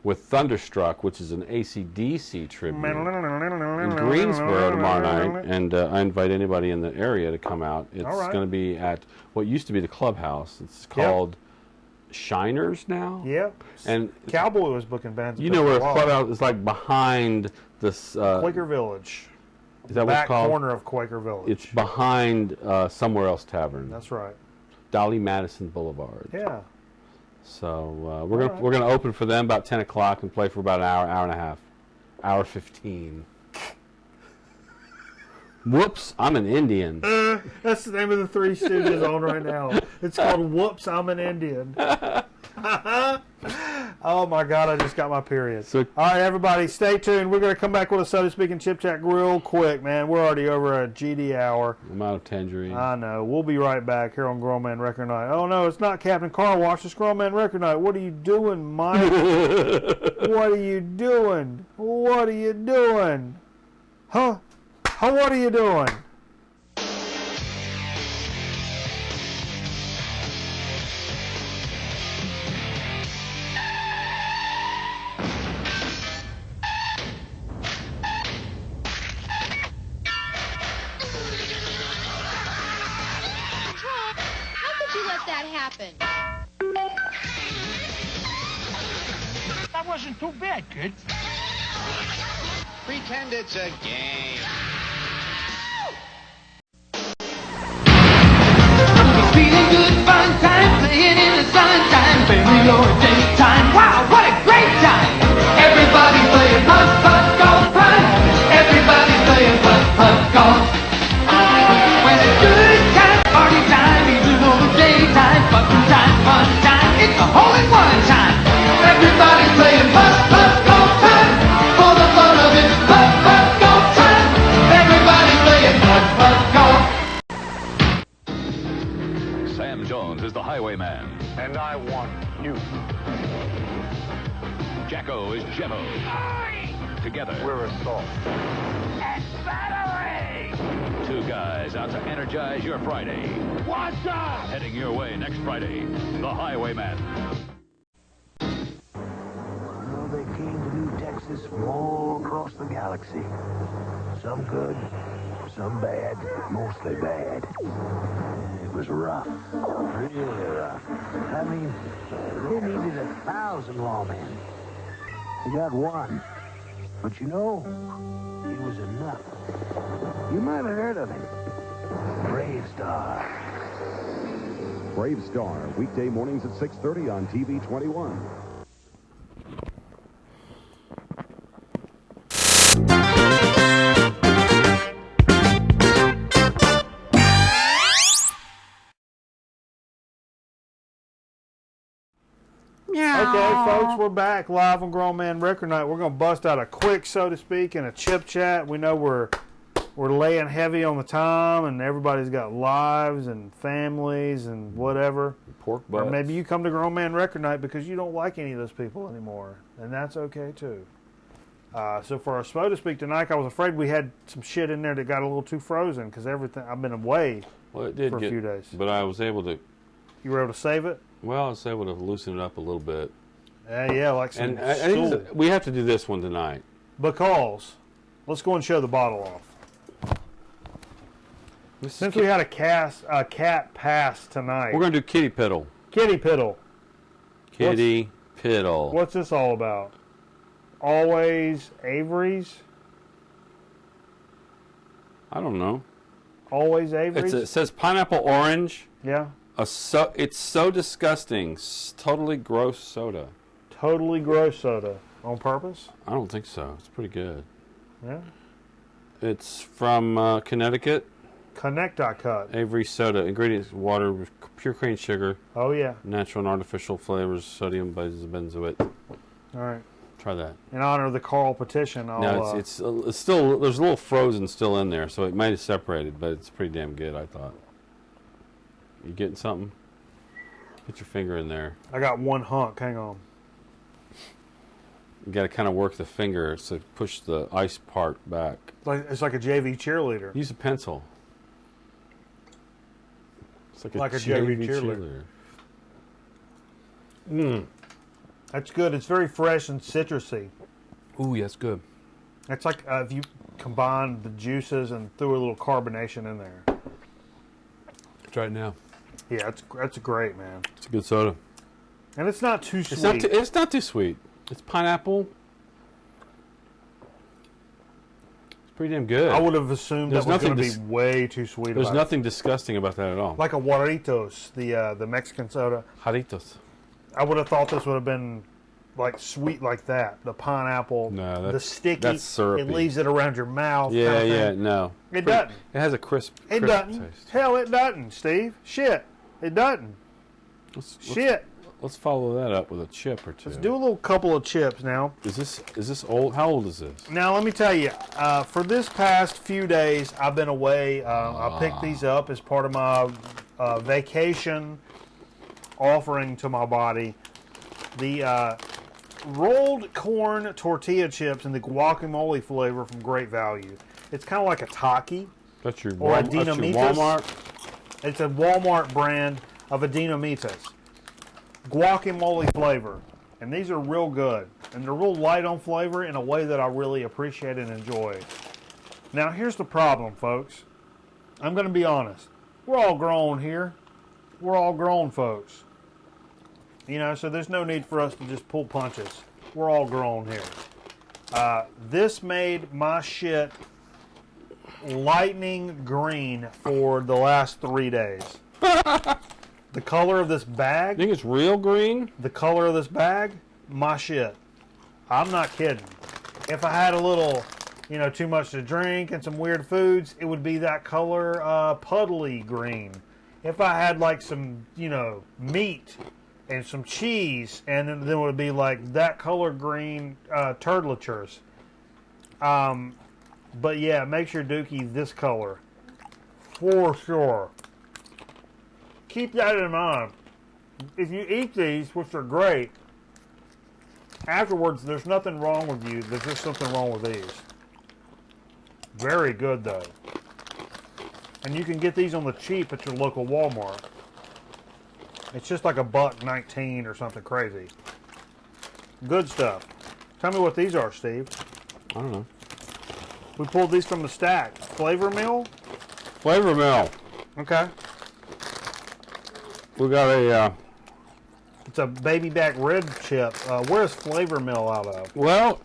S2: with Thunderstruck, which is an AC/DC tribute in Greensboro tomorrow night, and I invite anybody in the area to come out. It's going to be at what used to be the clubhouse. It's called Shiners now.
S1: Yep.
S2: And
S1: Cowboy was booking bands.
S2: You know where the clubhouse is, like behind this
S1: Quaker Village.
S2: Is that what it's called?
S1: Back corner of Quaker Village.
S2: It's behind Somewhere Else Tavern.
S1: That's right.
S2: Dolly Madison Boulevard.
S1: Yeah.
S2: So we're gonna open for them about 10 o'clock and play for about an hour and a half, hour 15. Whoops, I'm an Indian.
S1: That's the name of the Three Stooges on right now. It's called Whoops, I'm an Indian. Oh my God, I just got my period. All right, everybody, stay tuned. We're going to come back with a So to Speak and Chip Chat real quick, man. We're already over a GD hour.
S2: I'm out of tangerine.
S1: I know. We'll be right back here on Grown Man Record Night. Oh no, it's not Captain Car Wash. It's Grown Man Record Night. What are you doing, Mike? What are you doing? What are you doing? Huh? What are you doing?
S7: That wasn't too bad, kid.
S5: Pretend it's a game.
S8: Feeling good, fun time, playing in the sunshine, baby, your daytime. Wow, what a great time! Everybody playing putt putt golf putt. Everybody playing putt putt golf. When it's good time, party time, even though the daytime, fucking time, fun time, it's a hole-in-one time. Everybody playing putt putt golf time. For the fun of it, putt putt golf time. Everybody playing putt putt golf.
S9: Sam Jones is the highwayman.
S6: And I want you.
S9: Jacko is Jimmo. Together,
S6: We're assault.
S9: two guys out to energize your Friday.
S7: What's up?
S9: Heading your way next Friday, the highwayman.
S10: Well, they came to New Texas from all across the galaxy. Some good, some bad, mostly bad. It was rough, really rough. I mean, they needed 1,000 lawmen. They got one. But you know, it was enough. You might have heard of him. Brave Star.
S11: Brave Star, weekday mornings at 6:30 on TV 21.
S1: Okay, folks, we're back live on Grown Man Record Night. We're going to bust out a quick, so to speak, and a chip chat. We know we're we're laying heavy on the time, and everybody's got lives and families and whatever.
S2: Pork
S1: Or
S2: butts.
S1: maybe you come to Grown Man Record Night because you don't like any of those people anymore, and that's okay too. So for our Spo to speak tonight, I was afraid we had some shit in there that got a little too frozen because everything. I've been away
S2: Well, it did
S1: for a
S2: get,
S1: few days.
S2: but I was able to.
S1: You were able to save it?
S2: Well, I was able to loosen it up a little bit.
S1: Yeah, like some
S2: And I think
S1: stool.
S2: we have to do this one tonight.
S1: Because let's go and show the bottle off. Since we had a cat pass tonight,
S2: We're going to do Kitty Piddle.
S1: Kitty Piddle.
S2: Kitty Piddle.
S1: What's this all about? Always Avery's?
S2: I don't know.
S1: Always Avery's?
S2: It says pineapple orange.
S1: Yeah.
S2: It's so disgusting. Totally gross soda.
S1: Totally gross soda. On purpose?
S2: I don't think so. It's pretty good.
S1: Yeah.
S2: It's from Connecticut.
S1: Connect.cut.
S2: Avery soda. Ingredients: water, pure cane sugar,
S1: Oh, yeah.
S2: natural and artificial flavors, sodium benzoate.
S1: All right.
S2: Try that.
S1: In honor of the Carl petition, I'll...
S2: No, it's still, there's a little frozen still in there, so it might have separated, but it's pretty damn good, I thought. You getting something? Put your finger in there.
S1: I got one hunk. Hang on.
S2: You got to kind of work the finger to push the ice part back.
S1: It's like a JV cheerleader.
S2: Use a pencil. It's
S1: Like a JV cheerleader. That's good. It's very fresh and citrusy.
S2: Ooh, yeah, that's good.
S1: It's like if you combine the juices and threw a little carbonation in there.
S2: Try it now.
S1: Yeah, that's great, man.
S2: It's a good soda.
S1: And it's not too sweet.
S2: It's not too sweet. It's pineapple. It's pretty damn good.
S1: I would have assumed
S2: There's
S1: that was going to
S2: nothing
S1: be way too sweet.
S2: There's
S1: about
S2: nothing disgusting about that at all.
S1: like a Juaritos, the Mexican soda.
S2: Jaritos.
S1: I would have thought this would have been like sweet like that. The pineapple,
S2: No,
S1: the sticky.
S2: that's syrupy.
S1: It leaves it around your mouth.
S2: Yeah,
S1: kind of
S2: yeah,
S1: thing.
S2: no.
S1: It doesn't.
S2: It has a crisp
S1: It doesn't.
S2: taste.
S1: Hell, it doesn't, Steve. Shit, it doesn't. Shit.
S2: Let's follow that up with a chip or two.
S1: Let's do a little couple of chips now.
S2: Is this old? How old is this?
S1: Now, let me tell you, for this past few days, I've been away. I picked these up as part of my vacation offering to my body. The rolled corn tortilla chips in the guacamole flavor from Great Value. It's kind of like a Taki
S2: That's your,
S1: or a
S2: that's your
S1: Dinamitas.
S2: Walmart.
S1: It's a Walmart brand of a Dinamitas. Guacamole flavor. And these are real good. And they're real light on flavor in a way that I really appreciate and enjoy. Now, here's the problem, folks. I'm going to be honest. We're all grown here. We're all grown folks. You know, so there's no need for us to just pull punches. We're all grown here. This made my shit lightning green for the last 3 days. The color of this bag.
S2: You think it's real green?
S1: The color of this bag, my shit. I'm not kidding. If I had a little, you know, too much to drink and some weird foods, it would be that color, puddly green. If I had like some, you know, meat and some cheese, and then it would be like that color green turtletures. But yeah, make sure Dookie this color for sure. Keep that in mind. If you eat these, which are great, afterwards there's nothing wrong with you. There's just something wrong with these. Very good though. And you can get these on the cheap at your local Walmart. It's just like $1.19 or something crazy. Good stuff. Tell me what these are, Steve.
S2: I don't know.
S1: We pulled these from the stack. Flavor Mill?
S2: Flavor Mill.
S1: Okay.
S2: We got a.
S1: It's a baby back rib chip. Where's Flavor Mill out of?
S2: Well,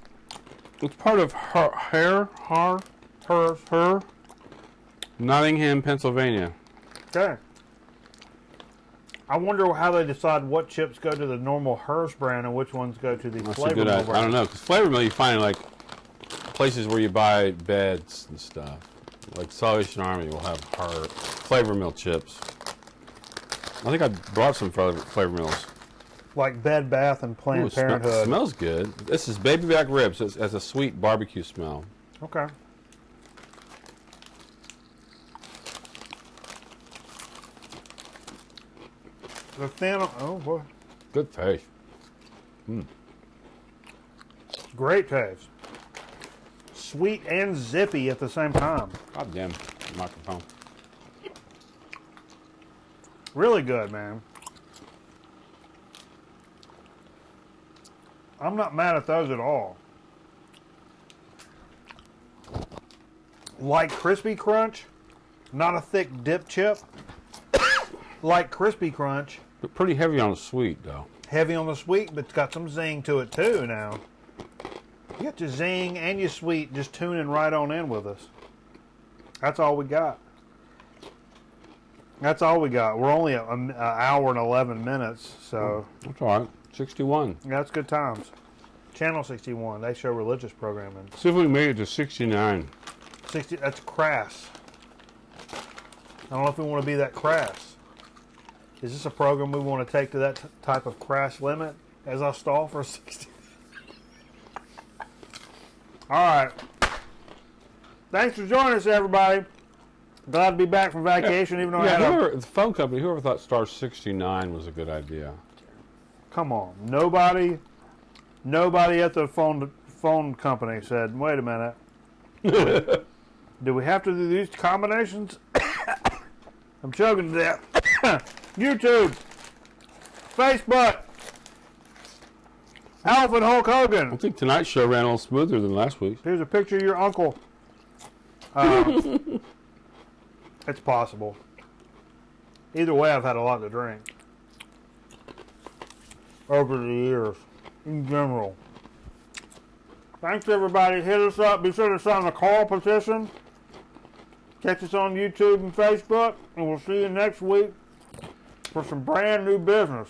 S2: it's part of her Nottingham, Pennsylvania.
S1: Okay. I wonder how they decide what chips go to the normal Hearst brand and which ones go to the
S2: That's
S1: Flavor
S2: a good
S1: Mill
S2: idea.
S1: brand.
S2: I don't know, because Flavor Mill you find like places where you buy beds and stuff. Like Salvation Army will have her Flavor Mill chips. I think I brought some Flavor Mills.
S1: Like Bed Bath and Planned
S2: Ooh,
S1: Parenthood.
S2: Smells good. This is baby back ribs. It has a sweet barbecue smell.
S1: Okay. The thin. Oh boy.
S2: Good taste.
S1: Great taste. Sweet and zippy at the same time.
S2: God damn microphone.
S1: Really good, man. I'm not mad at those at all. Like Crispy Crunch, not a thick dip chip. Like Crispy Crunch.
S2: But pretty heavy on the sweet, though.
S1: Heavy on the sweet, but it's got some zing to it too now. You got your zing and your sweet just tuning right on in with us. That's all we got. That's all we got. We're only an hour and 11 minutes, so.
S2: That's all right. 61.
S1: Yeah, that's good times. Channel 61, they show religious programming.
S2: See if we can make it to 69.
S1: 60, that's crass. I don't know if we want to be that crass. Is this a program we want to take to that type of crass limit as I stall for 60? All right. Thanks for joining us, everybody. Glad to be back from vacation, even though I had
S2: the phone company, whoever thought star 69 was a good idea.
S1: Come on. Nobody at the phone company said, wait a minute. Do we have to do these combinations? I'm choking to death. YouTube, Facebook, Alf and Hulk Hogan.
S2: I think tonight's show ran a little smoother than last week's.
S1: Here's a picture of your uncle. It's possible. Either way, I've had a lot to drink over the years, in general. Thanks, everybody. Hit us up. Be sure to sign the call petition. Catch us on YouTube and Facebook, and we'll see you next week for some brand new business.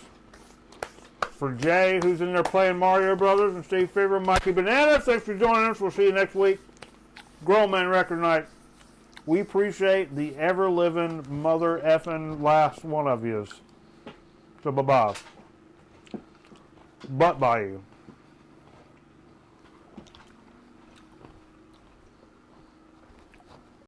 S1: For Jay, who's in there playing Mario Brothers, and Steve Fever, Mikey Bananas, thanks for joining us. We'll see you next week. Grown Man Record Night. We appreciate the ever-living, mother-effing last one of yous. So bye-bye. But by you.